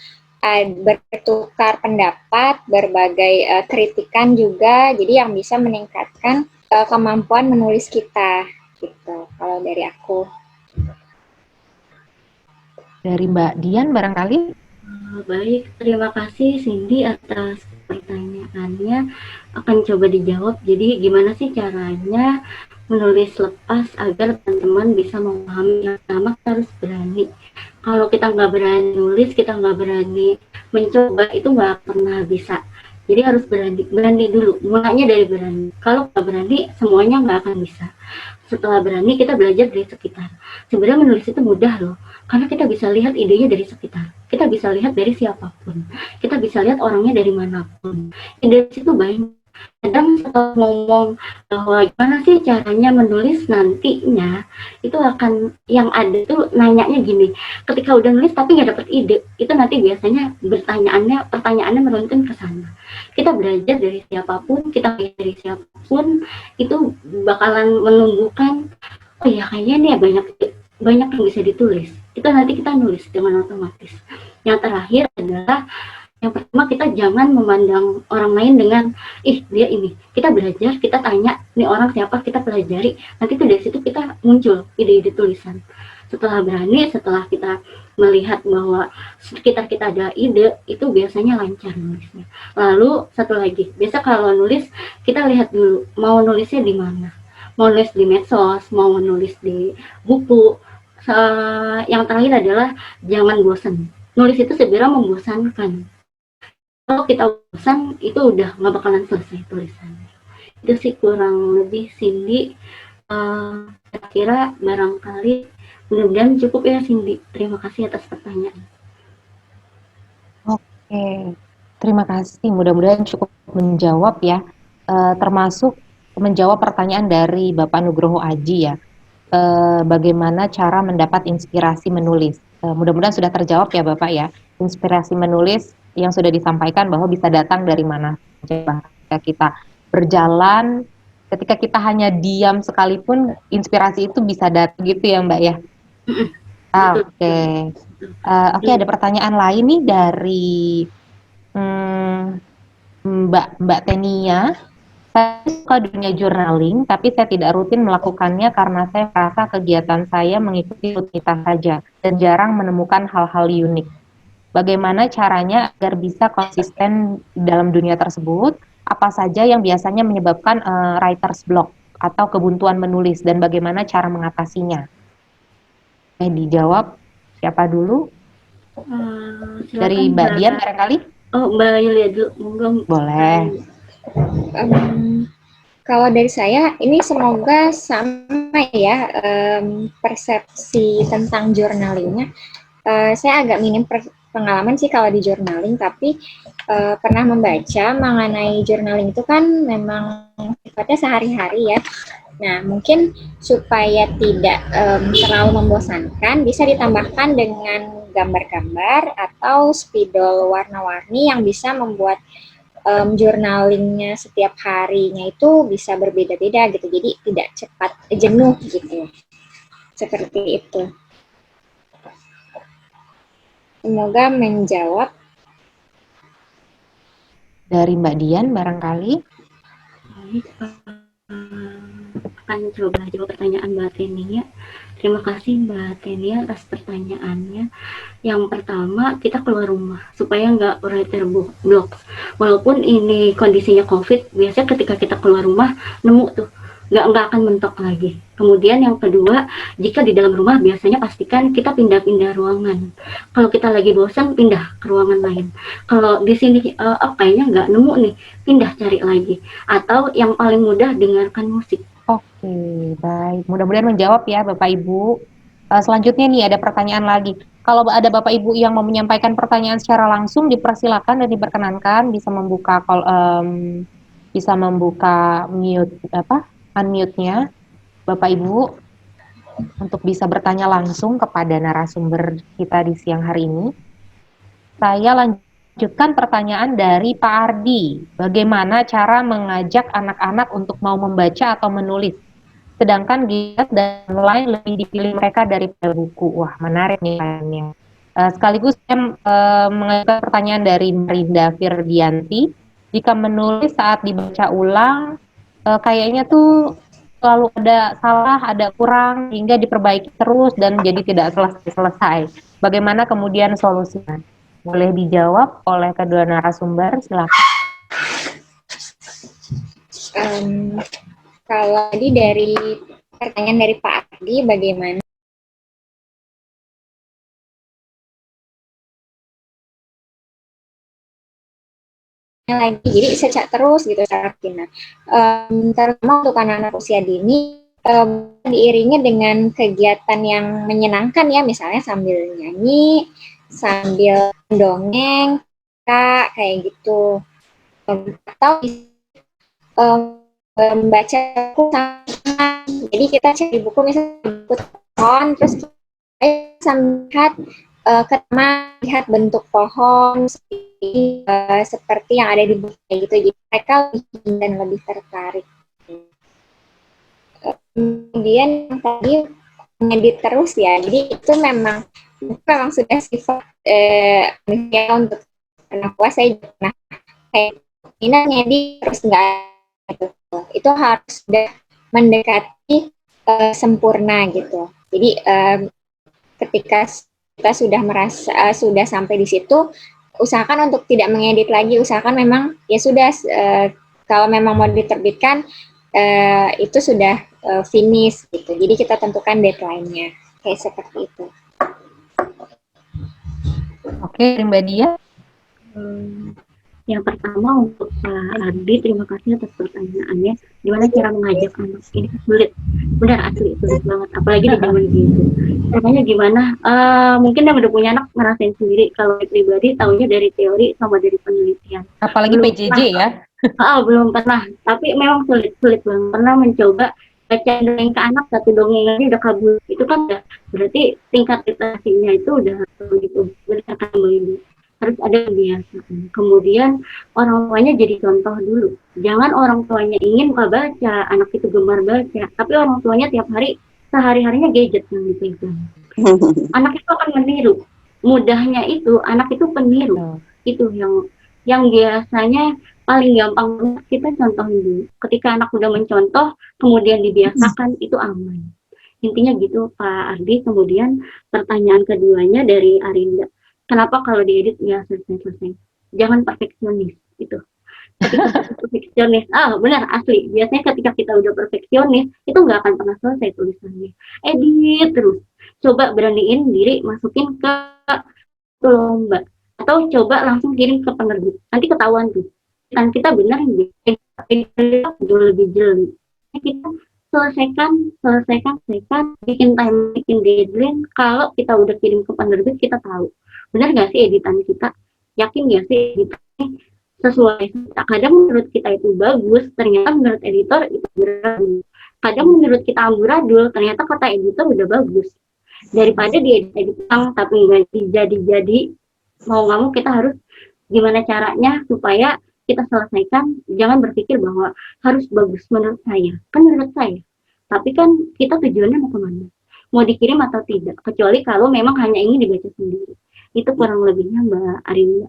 bertukar pendapat, berbagai kritikan juga. Jadi yang bisa meningkatkan kemampuan menulis kita gitu. Kalau dari aku. Dari Mbak Dian barangkali. Baik, terima kasih Cindy atas pertanyaannya. Akan coba dijawab. Jadi gimana sih caranya menulis lepas agar teman-teman bisa memahami? Yang pertama kita harus berani. Kalau kita nggak berani nulis, kita nggak berani mencoba, itu nggak pernah bisa. Jadi harus berani, berani dulu. Mulanya dari berani. Kalau nggak berani, semuanya nggak akan bisa. Setelah berani, kita belajar dari sekitar. Sebenarnya menulis itu mudah loh, karena kita bisa lihat idenya dari sekitar. Kita bisa lihat dari siapapun. Kita bisa lihat orangnya dari manapun. Ide itu banyak. Kadang setelah ngomong bahwa gimana sih caranya menulis nantinya, itu akan yang ada tuh nanyanya gini, ketika udah nulis tapi nggak dapet ide, itu nanti biasanya pertanyaannya meruntun ke sana. Kita belajar dari siapapun, kita belajar dari siapapun, itu bakalan menumbuhkan, oh ya kayaknya nih banyak banyak yang bisa ditulis. Itu nanti kita nulis dengan otomatis. Yang terakhir adalah yang pertama, kita jangan memandang orang lain dengan ih dia ini. Kita belajar, kita tanya nih orang siapa, kita pelajari, nanti tuh dari situ kita muncul ide-ide tulisan. Setelah berani, setelah kita melihat bahwa sekitar kita ada ide, itu biasanya lancar nulisnya. Lalu satu lagi, biasa kalau nulis kita lihat dulu mau nulisnya di mana. Mau nulis di medsos, mau nulis di buku. Yang terakhir adalah jangan bosan. Nulis itu sebenarnya membosankan. Kalau kita bosan, itu udah nggak bakalan selesai tulisannya. Itu sih kurang lebih Cindy. Saya kira barangkali mudah-mudahan cukup ya Cindy. Terima kasih atas pertanyaan. Oke, terima kasih. Mudah-mudahan cukup menjawab ya, termasuk menjawab pertanyaan dari Bapak Nugroho Aji ya. Bagaimana cara mendapat inspirasi menulis? Mudah-mudahan sudah terjawab ya Bapak ya. Inspirasi menulis yang sudah disampaikan bahwa bisa datang dari mana saja. Ketika kita berjalan, ketika kita hanya diam sekalipun, inspirasi itu bisa datang gitu ya Mbak ya. Oke. Oke, ada pertanyaan lain nih dari Mbak Tenia. Saya suka dunia journaling, tapi saya tidak rutin melakukannya karena saya merasa kegiatan saya mengikuti rutinitas saja dan jarang menemukan hal-hal unik. Bagaimana caranya agar bisa konsisten dalam dunia tersebut? Apa saja yang biasanya menyebabkan writer's block atau kebuntuan menulis dan bagaimana cara mengatasinya? Dijawab siapa dulu? Dari Mbak Dian barangkali? Oh, Mbak Yulia dulu, monggo. Boleh. Kalau dari saya, ini semoga sama ya persepsi tentang journalingnya. Saya agak minim pengalaman sih kalau di journaling, tapi pernah membaca mengenai journaling itu kan memang sifatnya sehari-hari ya. Nah, mungkin supaya tidak terlalu membosankan, bisa ditambahkan dengan gambar-gambar atau spidol warna-warni yang bisa membuat journalingnya setiap harinya itu bisa berbeda-beda gitu, jadi tidak cepat jenuh gitu, seperti itu. Semoga menjawab. Dari Mbak Dian barangkali. Baik, akan coba jawab pertanyaan Mbak Tenia. Terima kasih Mbak Tenia atas pertanyaannya. Yang pertama, kita keluar rumah supaya nggak writer block. Walaupun ini kondisinya COVID, biasanya ketika kita keluar rumah nemu tuh nggak akan mentok lagi. Kemudian yang kedua, jika di dalam rumah biasanya pastikan kita pindah-pindah ruangan. Kalau kita lagi bosan, pindah ke ruangan lain. Kalau di sini kayaknya nggak nemu nih, pindah cari lagi. Atau yang paling mudah, dengarkan musik. Oke, baik. Mudah-mudahan menjawab ya Bapak Ibu. Selanjutnya nih ada pertanyaan lagi. Kalau ada Bapak Ibu yang mau menyampaikan pertanyaan secara langsung, dipersilakan dan diperkenankan bisa membuka mute unmute-nya Bapak Ibu untuk bisa bertanya langsung kepada narasumber kita di siang hari ini. Saya lanjutkan pertanyaan dari Pak Ardi. Bagaimana cara mengajak anak-anak untuk mau membaca atau menulis? Sedangkan giat dan lain lebih dipilih mereka daripada buku. Wah, menarik nih pertanyaannya. Sekaligus saya mengajukan pertanyaan dari Marinda Firdianti. Jika menulis saat dibaca ulang, kayaknya tuh selalu ada salah, ada kurang, hingga diperbaiki terus dan jadi tidak selesai-selesai. Bagaimana kemudian solusinya? Boleh dijawab oleh kedua narasumber, silakan. Kalau tadi dari pertanyaan dari Pak Ardi, bagaimana lagi, jadi secak terus gitu cara Nah, terutama untuk anak-anak usia dini, diiringi dengan kegiatan yang menyenangkan ya, misalnya sambil nyanyi, sambil dongeng, kayak gitu, atau membaca buku. Jadi kita cari buku, misalnya buku pohon, terus kita sambil lihat bentuk pohon seperti yang ada di buku gitu, jadi mereka lebih dan lebih tertarik. Kemudian yang tadi ngedit terus ya, jadi itu memang sudah sifat untuk anak puas. Saya pernah kayak ini ngedit terus nggak gitu. Itu harus sudah mendekati sempurna gitu. Jadi ketika kita sudah merasa sudah sampai di situ, usahakan untuk tidak mengedit lagi, usahakan memang ya sudah kalau memang mau diterbitkan itu sudah finish gitu. Jadi kita tentukan deadline-nya kayak seperti itu. Oke, Mbak Dia. Yang pertama untuk Pak Ardi, terima kasih atas pertanyaannya. Gimana cara mengajak anak? Ini sulit, benar asli sulit banget. Apalagi di zaman gitu. Caranya gimana? Mungkin yang udah punya anak ngerasain sendiri. Kalau pribadi tahunya dari teori sama dari penelitian. Apalagi belum PJJ ya? Belum pernah. Tapi memang sulit banget. Pernah mencoba baca dongeng ke anak, satu dongeng aja udah kabur. Itu kan udah berarti tingkat literasinya itu udah gitu. Berdasarkan Ibu. Harus ada kebiasaan. Kemudian orang tuanya jadi contoh dulu. Jangan orang tuanya ingin baca, anak itu gemar baca, tapi orang tuanya tiap hari, sehari-harinya gadget yang dipegang. Anak itu akan meniru. Mudahnya itu, anak itu peniru. Itu yang biasanya paling gampang kita contohin dulu. Ketika anak udah mencontoh, kemudian dibiasakan, itu aman. Intinya gitu Pak Ardi. Kemudian pertanyaan keduanya dari Arinda. Kenapa kalau diedit ya selesai? Jangan perfeksionis itu. Ketika perfeksionis, benar asli. Biasanya ketika kita udah perfeksionis, itu nggak akan pernah selesai tulisannya. Edit terus. Coba beraniin diri masukin ke lomba atau coba langsung kirim ke penerbit. Nanti ketahuan tuh. Kan kita benar lebih jeli. Kita selesaikan, bikin time, bikin deadline. Kalau kita udah kirim ke penerbit, kita tahu benar nggak sih editan kita, yakin nggak sih editannya sesuai. Kadang menurut kita itu bagus, ternyata menurut editor itu amburadul. Kadang menurut kita amburadul, ternyata kata editor udah bagus. Daripada diedit tapi nggak jadi, mau nggak mau kita harus gimana caranya supaya kita selesaikan. Jangan berpikir bahwa harus bagus menurut saya, kan menurut saya, tapi kan kita tujuannya mau kemana, mau dikirim atau tidak, kecuali kalau memang hanya ingin dibaca sendiri. Itu kurang lebihnya Mbak Arinda.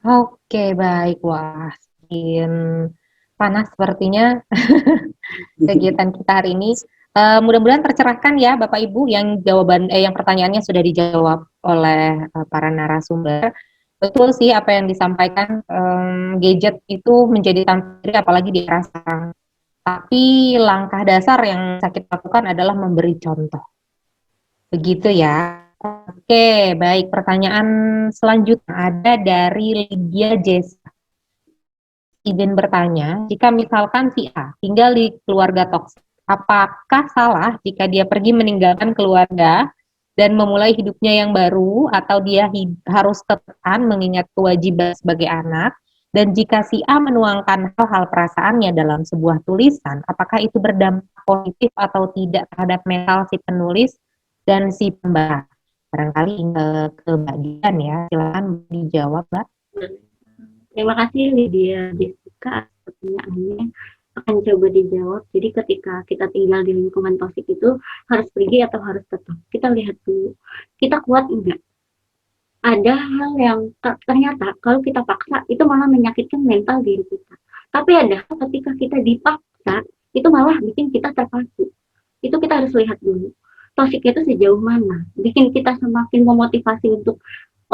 Oke, baik. Wah, semakin panas sepertinya kegiatan kita hari ini. Mudah-mudahan tercerahkan ya Bapak Ibu yang yang pertanyaannya sudah dijawab oleh para narasumber. Betul sih apa yang disampaikan, gadget itu menjadi tantangan apalagi di era sekarang. Tapi langkah dasar yang bisa kita lakukan adalah memberi contoh. Begitu ya. Oke, baik. Pertanyaan selanjutnya ada dari Lydia Jessica. Izin bertanya, jika misalkan si A tinggal di keluarga toksik, apakah salah jika dia pergi meninggalkan keluarga dan memulai hidupnya yang baru, atau dia harus tertekan mengingat kewajiban sebagai anak? Dan jika si A menuangkan hal-hal perasaannya dalam sebuah tulisan, apakah itu berdampak positif atau tidak terhadap mental si penulis dan si pembaca? Barangkali ke Mbak Dian ya, silakan dijawab Mbak. Terima kasih Lydia Jessica atas pertanyaannya. Akan coba dijawab. Jadi ketika kita tinggal di lingkungan toksik itu harus pergi atau harus tetap? Kita lihat dulu. Kita kuat enggak? Ada hal yang ternyata kalau kita paksa itu malah menyakitkan mental diri kita. Tapi ada hal ketika kita dipaksa itu malah bikin kita terpaku. Itu kita harus lihat dulu. toksik itu sejauh mana, bikin kita semakin memotivasi untuk,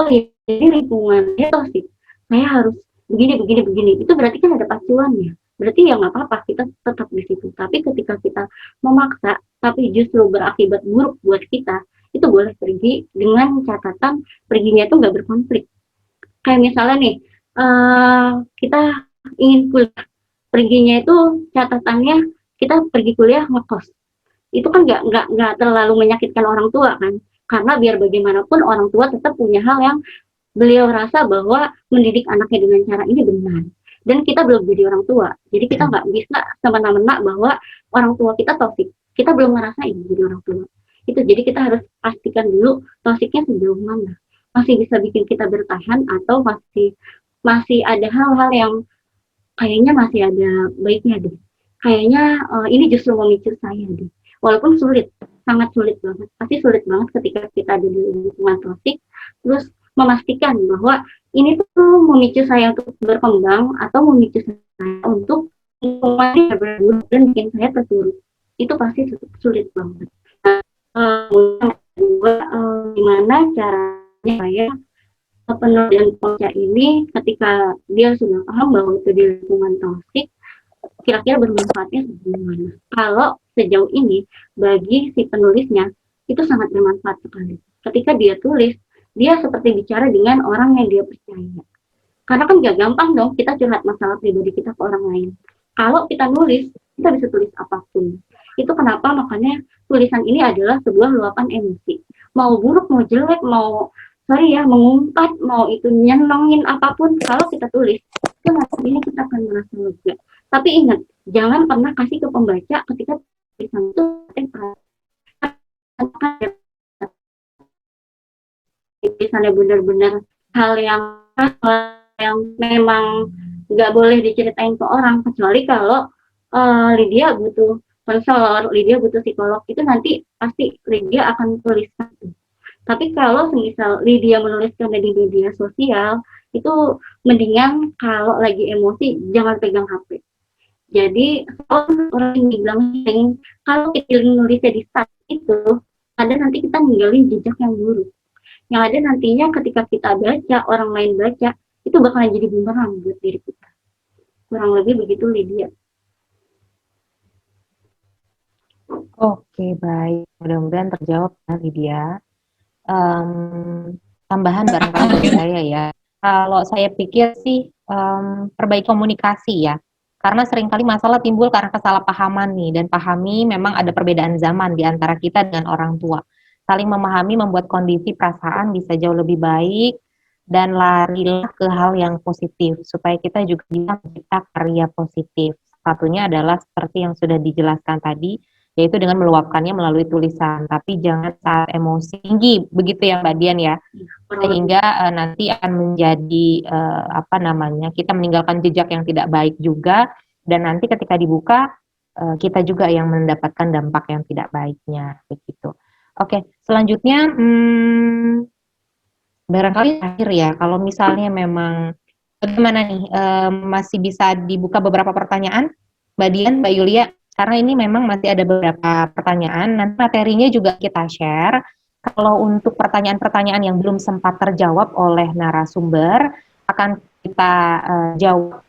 oh ya ini lingkungannya toksik, saya harus begini begini begini. Itu berarti kan ada pacuannya. Berarti ya nggak apa-apa kita tetap di situ. Tapi ketika kita memaksa, tapi justru berakibat buruk buat kita, itu boleh pergi dengan catatan perginya itu nggak berkonflik. Kayak misalnya nih, kita ingin kuliah, perginya itu catatannya kita pergi kuliah ngekos. Itu kan nggak terlalu menyakitkan orang tua kan, karena biar bagaimanapun orang tua tetap punya hal yang beliau rasa bahwa mendidik anaknya dengan cara ini benar. Dan kita belum jadi orang tua, jadi kita nggak bisa semena-mena bahwa orang tua kita toksik. Kita belum ngerasain jadi orang tua. Itu jadi kita harus pastikan dulu toksiknya sejauh mana. Masih bisa bikin kita bertahan atau masih ada hal-hal yang kayaknya masih ada baiknya deh. Kayaknya ini justru memicu saya deh. Walaupun sulit, sangat sulit banget. Pasti sulit banget ketika kita ada di lingkungan toksik, terus memastikan bahwa ini tuh memicu saya untuk berkembang atau memicu saya untuk mulai berburuk dan bikin saya terpuruk. Itu pasti sulit banget. Nah, gimana caranya saya penuh dan pocah ini ketika dia sudah paham bahwa itu di lingkungan toksik, kira-kira bermanfaatnya bagaimana? Kalau sejauh ini bagi si penulisnya itu sangat bermanfaat sekali. Ketika dia tulis, dia seperti bicara dengan orang yang dia percaya. Karena kan gak gampang dong kita curhat masalah pribadi kita ke orang lain. Kalau kita nulis, kita bisa tulis apapun. Itu kenapa makanya tulisan ini adalah sebuah luapan emosi. Mau buruk, mau jelek, mau mengumpat, mau itu nyenengin apapun, kalau kita tulis, itu nantinya kita akan merasa lega. Tapi ingat, jangan pernah kasih ke pembaca ketika tulisan itu misalnya benar-benar hal yang memang nggak boleh diceritain ke orang, kecuali kalau Lydia butuh konselor, Lydia butuh psikolog, itu nanti pasti Lydia akan tuliskan. Tapi kalau misal Lydia menuliskan di media sosial, itu mendingan kalau lagi emosi jangan pegang HP. Jadi orang yang bilang kalau kita nulisnya di start itu, ada nanti kita ninggalin jejak yang buruk. Yang ada nantinya ketika kita baca, orang lain baca, itu bakalan jadi bumerang buat diri kita. Kurang lebih begitu Lydia. Oke, baik. Mudah-mudahan terjawab ya, Lydia. Tambahan barangkali dari saya ya. Kalau saya pikir sih perbaiki komunikasi ya. Karena seringkali masalah timbul karena kesalahpahaman nih, dan pahami memang ada perbedaan zaman di antara kita dengan orang tua. Saling memahami membuat kondisi perasaan bisa jauh lebih baik, dan larilah ke hal yang positif supaya kita juga bisa mencipta karya positif. Satunya adalah seperti yang sudah dijelaskan tadi, yaitu dengan meluapkannya melalui tulisan, tapi jangan saat emosi tinggi, begitu ya Mbak Dian ya, sehingga nanti akan menjadi kita meninggalkan jejak yang tidak baik juga, dan nanti ketika dibuka kita juga yang mendapatkan dampak yang tidak baiknya, begitu. Oke, selanjutnya barangkali terakhir ya, kalau misalnya memang bagaimana nih, masih bisa dibuka beberapa pertanyaan, Mbak Dian, Mbak Yulia, karena ini memang masih ada beberapa pertanyaan, nanti materinya juga kita share. Kalau untuk pertanyaan-pertanyaan yang belum sempat terjawab oleh narasumber, akan kita jawab.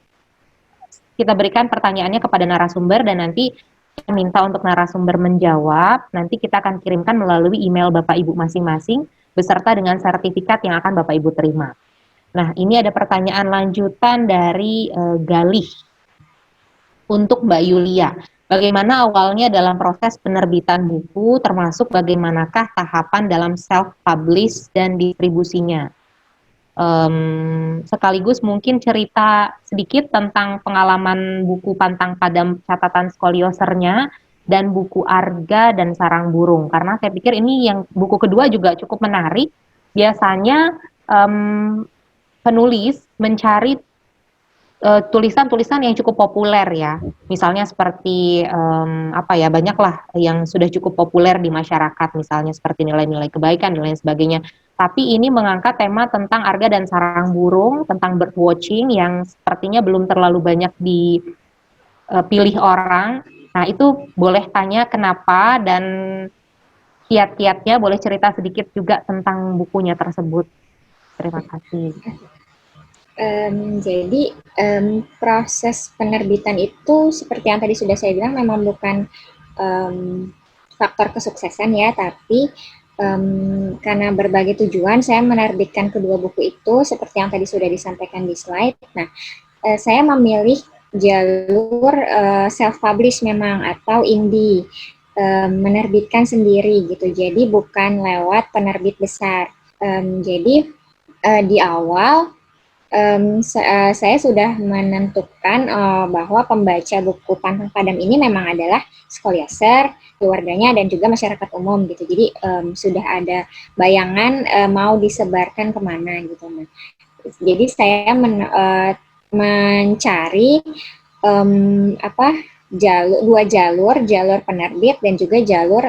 Kita berikan pertanyaannya kepada narasumber, dan nanti kita minta untuk narasumber menjawab. Nanti kita akan kirimkan melalui email Bapak Ibu masing-masing, beserta dengan sertifikat yang akan Bapak Ibu terima. Nah, ini ada pertanyaan lanjutan dari Galih. Untuk Mbak Yulia, bagaimana awalnya dalam proses penerbitan buku, termasuk bagaimanakah tahapan dalam self-publish dan distribusinya? Sekaligus mungkin cerita sedikit tentang pengalaman buku Pantang Padam Catatan Skoliosernya dan buku Arga dan Sarang Burung, karena saya pikir ini yang buku kedua juga cukup menarik. Biasanya penulis mencari tulisan-tulisan yang cukup populer ya, misalnya seperti banyaklah yang sudah cukup populer di masyarakat, misalnya seperti nilai-nilai kebaikan dan lain sebagainya. Tapi ini mengangkat tema tentang Arga dan Sarang Burung, tentang birdwatching yang sepertinya belum terlalu banyak dipilih orang. Nah, itu boleh tanya kenapa, dan kiat-kiatnya, boleh cerita sedikit juga tentang bukunya tersebut. Terima kasih. Jadi proses penerbitan itu seperti yang tadi sudah saya bilang memang bukan faktor kesuksesan ya, tapi karena berbagai tujuan saya menerbitkan kedua buku itu seperti yang tadi sudah disampaikan di slide. Nah, saya memilih jalur self-publish memang atau indie, menerbitkan sendiri gitu. Jadi bukan lewat penerbit besar. Jadi di awal saya sudah menentukan bahwa pembaca buku Pantang Padam ini memang adalah Skolioser, keluarganya, dan juga masyarakat umum gitu. Jadi sudah ada bayangan mau disebarkan kemana gitu. Nah, jadi saya mencari dua jalur penerbit dan juga jalur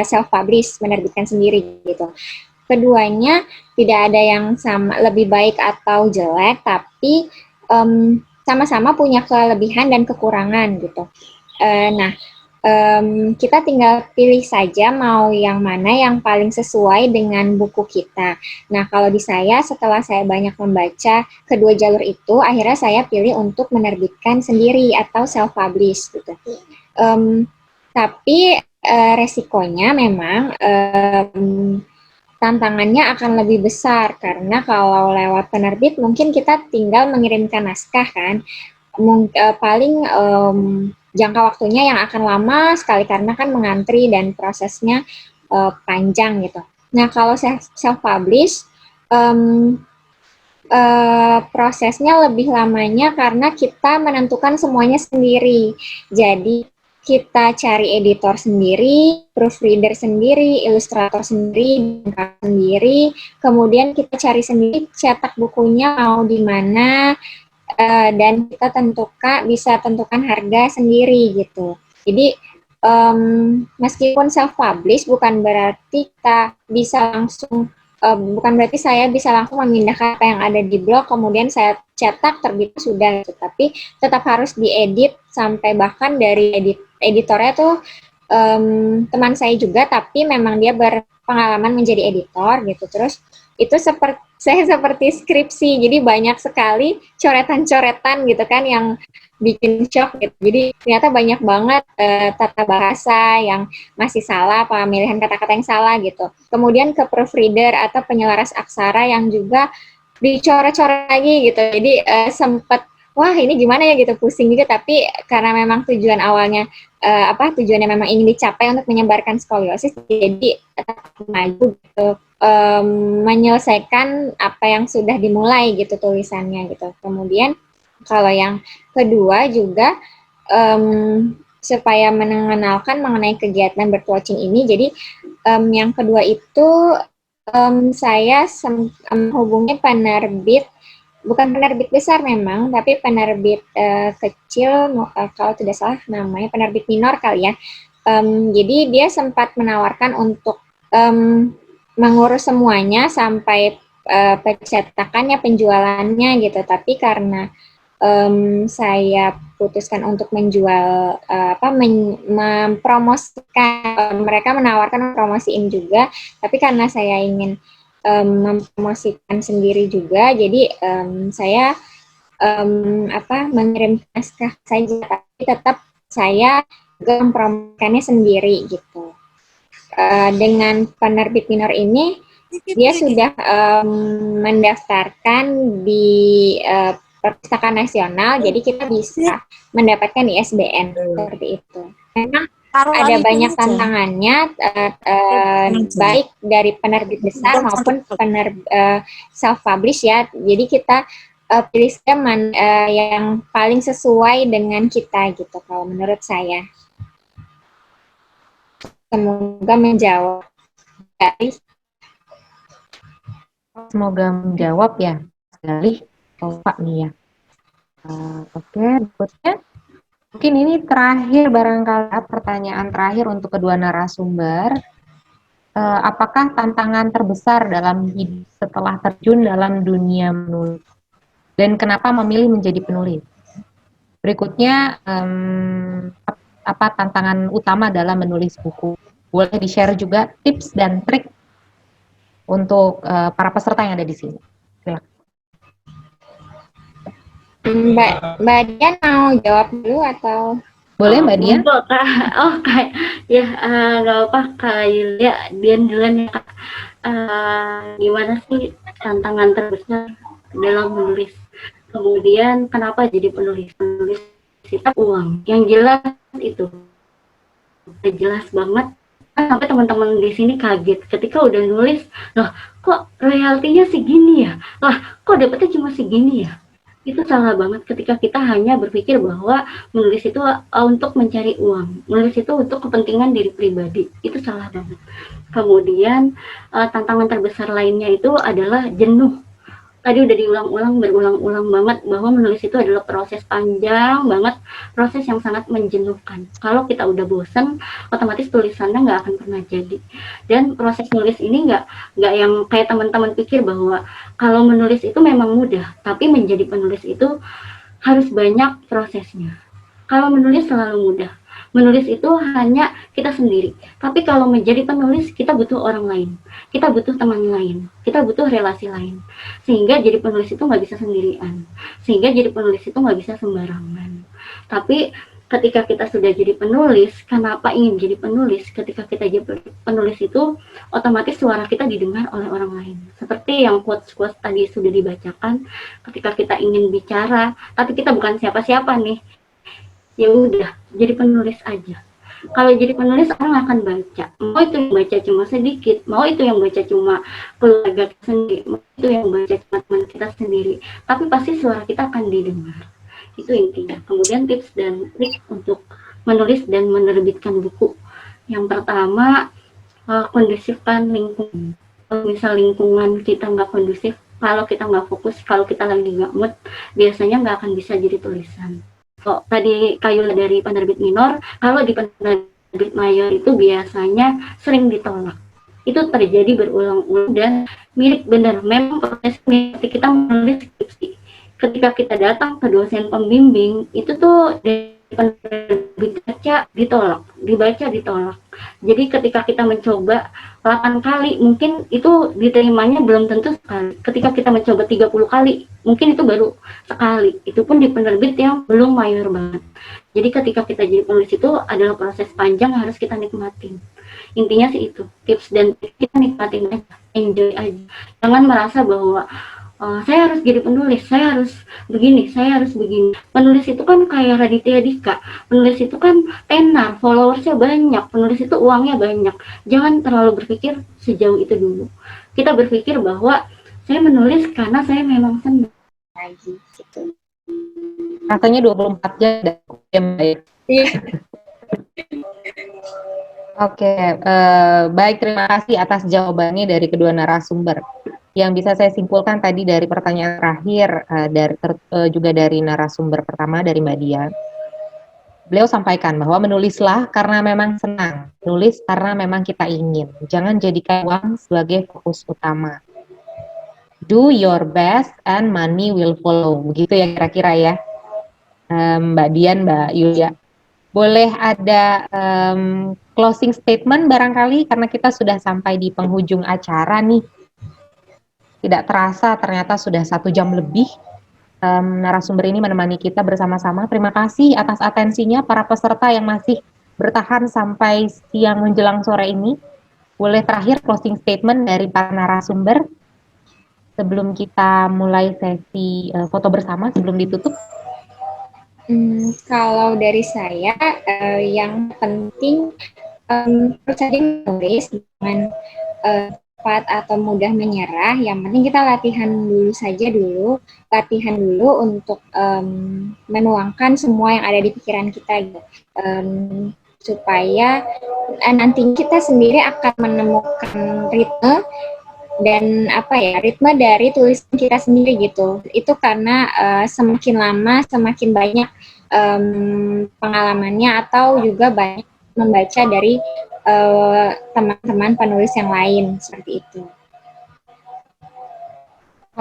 self publish, menerbitkan sendiri gitu. Keduanya tidak ada yang sama lebih baik atau jelek, tapi sama-sama punya kelebihan dan kekurangan gitu. Nah, kita tinggal pilih saja mau yang mana yang paling sesuai dengan buku kita. Nah, kalau di saya, setelah saya banyak membaca kedua jalur itu, akhirnya saya pilih untuk menerbitkan sendiri atau self-publish gitu. Tapi resikonya memang tantangannya akan lebih besar karena kalau lewat penerbit mungkin kita tinggal mengirimkan naskah kan, paling jangka waktunya yang akan lama sekali karena kan mengantri dan prosesnya panjang gitu. Nah, kalau self-publish prosesnya lebih lamanya karena kita menentukan semuanya sendiri. Jadi kita cari editor sendiri, proofreader sendiri, ilustrator sendiri, kemudian kita cari sendiri cetak bukunya mau di mana, dan kita bisa tentukan harga sendiri gitu. Jadi meskipun self-publish bukan berarti kita bisa langsung bukan berarti saya bisa langsung memindahkan apa yang ada di blog kemudian saya cetak terbit sudah gitu. Tapi tetap harus diedit sampai bahkan dari editornya tuh teman saya juga tapi memang dia berpengalaman menjadi editor gitu. Terus itu seperti skripsi, jadi banyak sekali coretan-coretan gitu kan yang bikin shock gitu. Jadi ternyata banyak banget tata bahasa yang masih salah, pemilihan kata-kata yang salah gitu. Kemudian ke proofreader atau penyelaras aksara yang juga dicoret-coret lagi gitu. Jadi sempat wah ini gimana ya gitu, pusing juga. Tapi karena memang tujuan awalnya tujuannya memang ingin dicapai untuk menyebarkan skoliosis, jadi maju gitu. Menyelesaikan apa yang sudah dimulai gitu tulisannya gitu. Kemudian kalau yang kedua juga supaya mengenalkan mengenai kegiatan birdwatching ini, jadi yang kedua itu saya menghubungi penerbit, bukan penerbit besar memang, tapi penerbit kecil, kalau tidak salah namanya penerbit minor kali ya. Jadi dia sempat menawarkan untuk mengurus semuanya sampai pencetakannya, penjualannya gitu. Tapi karena saya putuskan untuk menjual mempromosikan, mereka menawarkan promosiin juga, tapi karena saya ingin mempromosikan sendiri juga, jadi saya mengirim naskah saja, tapi tetap saya juga mempromosikannya sendiri gitu. Dengan penerbit minor ini dia sudah mendaftarkan di Perpustakaan Nasional, jadi kita bisa mendapatkan ISBN seperti itu. Memang ada banyak tantangannya, baik dari penerbit besar maupun self-publish ya. Jadi kita pilih yang paling sesuai dengan kita gitu kalau menurut saya. Semoga menjawab. Semoga menjawab ya sekali Pak nih ya. Oke, berikutnya mungkin ini terakhir barangkali pertanyaan terakhir untuk kedua narasumber. Apakah tantangan terbesar dalam hidup setelah terjun dalam dunia menulis? Dan kenapa memilih menjadi penulis? Berikutnya, apa tantangan utama dalam menulis buku? Boleh di-share juga tips dan trik untuk para peserta yang ada di sini. Silakan. Mbak Dian mau jawab dulu atau? Boleh Mbak Dian? Kak. Oh Kak, ya nggak apa Kak Yulia, Dian duluan ya Kak. Gimana sih tantangan terbesar dalam menulis? Kemudian kenapa jadi penulis? Penulis itu uang. Yang jelas itu jelas banget. Sampai teman-teman di sini kaget ketika udah nulis, loh kok royaltinya segini ya? Lah kok dapetnya cuma segini ya? Itu salah banget ketika kita hanya berpikir bahwa menulis itu untuk mencari uang, menulis itu untuk kepentingan diri pribadi. Itu salah banget. Kemudian tantangan terbesar lainnya itu adalah jenuh. Tadi udah diulang-ulang, berulang-ulang banget bahwa menulis itu adalah proses panjang banget, proses yang sangat menjenuhkan. Kalau kita udah bosen, otomatis tulisannya nggak akan pernah jadi. Dan proses nulis ini nggak yang kayak teman-teman pikir bahwa kalau menulis itu memang mudah, tapi menjadi penulis itu harus banyak prosesnya. Kalau menulis selalu mudah. Menulis itu hanya kita sendiri. Tapi kalau menjadi penulis, kita butuh orang lain. Kita butuh teman lain. Kita butuh relasi lain. Sehingga jadi penulis itu nggak bisa sendirian. Sehingga jadi penulis itu nggak bisa sembarangan. Tapi ketika kita sudah jadi penulis, kenapa ingin jadi penulis? Ketika kita jadi penulis itu, otomatis suara kita didengar oleh orang lain. Seperti yang quotes-quotes tadi sudah dibacakan, ketika kita ingin bicara, tapi kita bukan siapa-siapa nih, ya udah jadi penulis aja. Kalau jadi penulis orang akan baca, mau itu yang baca cuma sedikit, mau itu yang baca cuma keluarga kita sendiri, mau itu yang baca cuma teman kita sendiri, tapi pasti suara kita akan didengar. Itu intinya. Kemudian tips dan trik untuk menulis dan menerbitkan buku. Yang pertama, kondusifkan lingkungan. Kalau misal lingkungan kita nggak kondusif, kalau kita nggak fokus, kalau kita lagi nggak mood, biasanya nggak akan bisa jadi tulisan. Tadi Kayula dari penerbit minor, kalau di penerbit mayor itu biasanya sering ditolak. Itu terjadi berulang-ulang dan mirip benar. Memang prosesnya ketika kita menulis skripsi, ketika kita datang ke dosen pembimbing, itu tuh dari penerbit dibaca ditolak. Jadi ketika kita mencoba 8 kali, mungkin itu diterimanya belum tentu sekali. Ketika kita mencoba 30 kali, mungkin itu baru sekali. Itu pun di penerbit yang belum mayor banget. Jadi ketika kita jadi penulis itu adalah proses panjang yang harus kita nikmatin. Intinya sih itu, tips dan trik kita nikmatin aja, enjoy aja. Jangan merasa bahwa saya harus jadi penulis, saya harus begini, saya harus begini. Penulis itu kan kayak Raditya Dika, penulis itu kan tenar, followersnya banyak, penulis itu uangnya banyak. Jangan terlalu berpikir sejauh itu dulu. Kita berpikir bahwa saya menulis karena saya memang senang. Lagi gitu. Rasanya 24 jam ya Mbak. Oke, baik, terima kasih atas jawabannya dari kedua narasumber. Yang bisa saya simpulkan tadi dari pertanyaan terakhir, juga dari narasumber pertama, dari Mbak Dian. Beliau sampaikan bahwa menulislah karena memang senang, tulis karena memang kita ingin. Jangan jadikan uang sebagai fokus utama. Do your best and money will follow. Begitu ya kira-kira ya, Mbak Dian, Mbak Yulia. Boleh ada closing statement barangkali, karena kita sudah sampai di penghujung acara nih. Tidak terasa ternyata sudah 1 jam lebih narasumber ini menemani kita bersama-sama. Terima kasih atas atensinya para peserta yang masih bertahan sampai siang menjelang sore ini. Boleh terakhir closing statement dari para narasumber sebelum kita mulai sesi foto bersama sebelum ditutup. Kalau dari saya, yang penting terus saja menulis dengan cepat atau mudah menyerah. Yang penting kita latihan dulu untuk menuangkan semua yang ada di pikiran kita, gitu. Supaya nanti kita sendiri akan menemukan ritme dan ritme dari tulisan kita sendiri gitu. Itu karena semakin lama semakin banyak pengalamannya atau juga banyak membaca dari teman-teman penulis yang lain, seperti itu.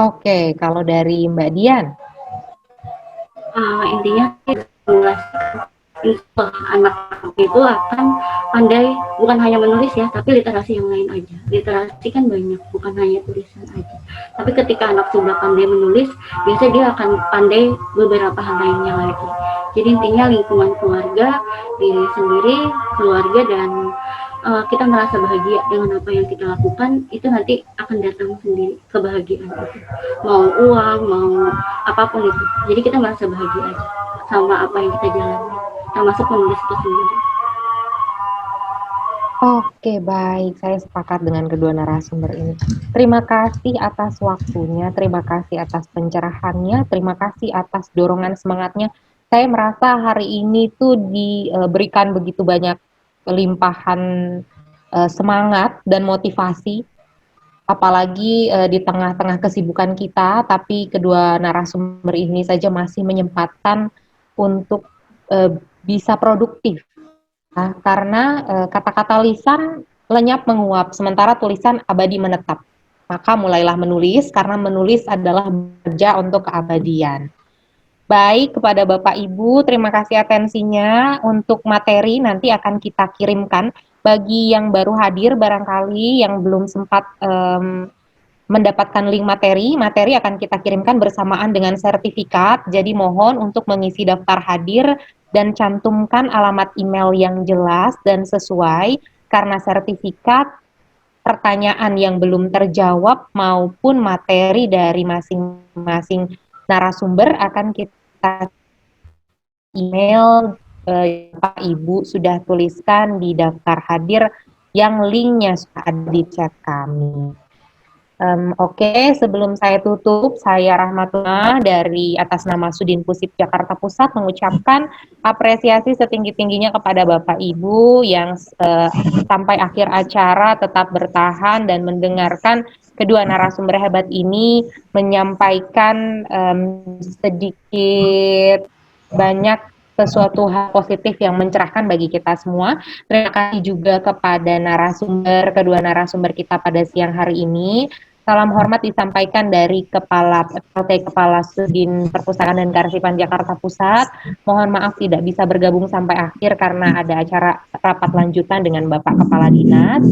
Oke, kalau dari Mbak Dian? Intinya anak itu akan pandai bukan hanya menulis ya, tapi literasi yang lain aja. Literasi kan banyak, bukan hanya tulisan aja. Tapi ketika anak sudah pandai menulis, biasanya dia akan pandai beberapa hal lainnya lagi. Jadi intinya lingkungan keluarga, diri sendiri, keluarga, dan kita merasa bahagia dengan apa yang kita lakukan, itu nanti akan datang sendiri kebahagiaan itu. Mau uang, mau apapun itu. Jadi kita merasa bahagia aja sama apa yang kita jalani, termasuk menulis itu sendiri. Oke, baik. Saya sepakat dengan kedua narasumber ini. Terima kasih atas waktunya, terima kasih atas pencerahannya, terima kasih atas dorongan semangatnya. Saya merasa hari ini tuh diberikan begitu banyak limpahan semangat dan motivasi, apalagi di tengah-tengah kesibukan kita, tapi kedua narasumber ini saja masih menyempatkan untuk bisa produktif. Karena kata-kata lisan lenyap menguap, sementara tulisan abadi menetap. Maka mulailah menulis, karena menulis adalah bekerja untuk keabadian. Baik, kepada Bapak Ibu, terima kasih atensinya. Untuk materi nanti akan kita kirimkan. Bagi yang baru hadir, barangkali yang belum sempat mendapatkan link materi akan kita kirimkan bersamaan dengan sertifikat. Jadi mohon untuk mengisi daftar hadir dan cantumkan alamat email yang jelas dan sesuai, karena sertifikat, pertanyaan yang belum terjawab maupun materi dari masing-masing narasumber akan kita email. Pak Ibu sudah tuliskan di daftar hadir yang linknya sudah ada di chat kami. Oke, sebelum saya tutup, saya Rahmatullah dari atas nama Sudin Pusip Jakarta Pusat mengucapkan apresiasi setinggi-tingginya kepada Bapak Ibu yang sampai akhir acara tetap bertahan dan mendengarkan kedua narasumber hebat ini menyampaikan sedikit banyak sesuatu hal positif yang mencerahkan bagi kita semua. Terima kasih juga kepada kedua narasumber kita pada siang hari ini. Salam hormat disampaikan dari Kepala Sudin Perpustakaan dan Kearsipan Jakarta Pusat. Mohon maaf tidak bisa bergabung sampai akhir karena ada acara rapat lanjutan dengan Bapak Kepala Dinas.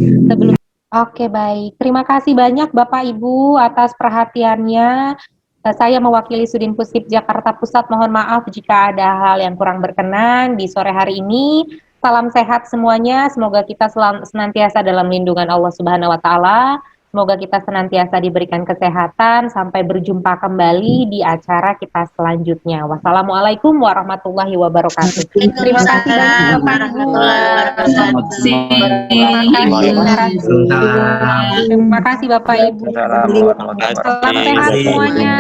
Oke, baik. Terima kasih banyak Bapak Ibu atas perhatiannya. Saya mewakili Sudin Pusip Jakarta Pusat. Mohon maaf jika ada hal yang kurang berkenan di sore hari ini. Salam sehat semuanya. Semoga kita senantiasa dalam lindungan Allah Subhanahu wa taala. Semoga kita senantiasa diberikan kesehatan. Sampai berjumpa kembali di acara kita selanjutnya. Wassalamualaikum warahmatullahi wabarakatuh. Terima kasih banyak Bapak Ibu. Terima kasih Bapak Ibu. Salam sehat semuanya.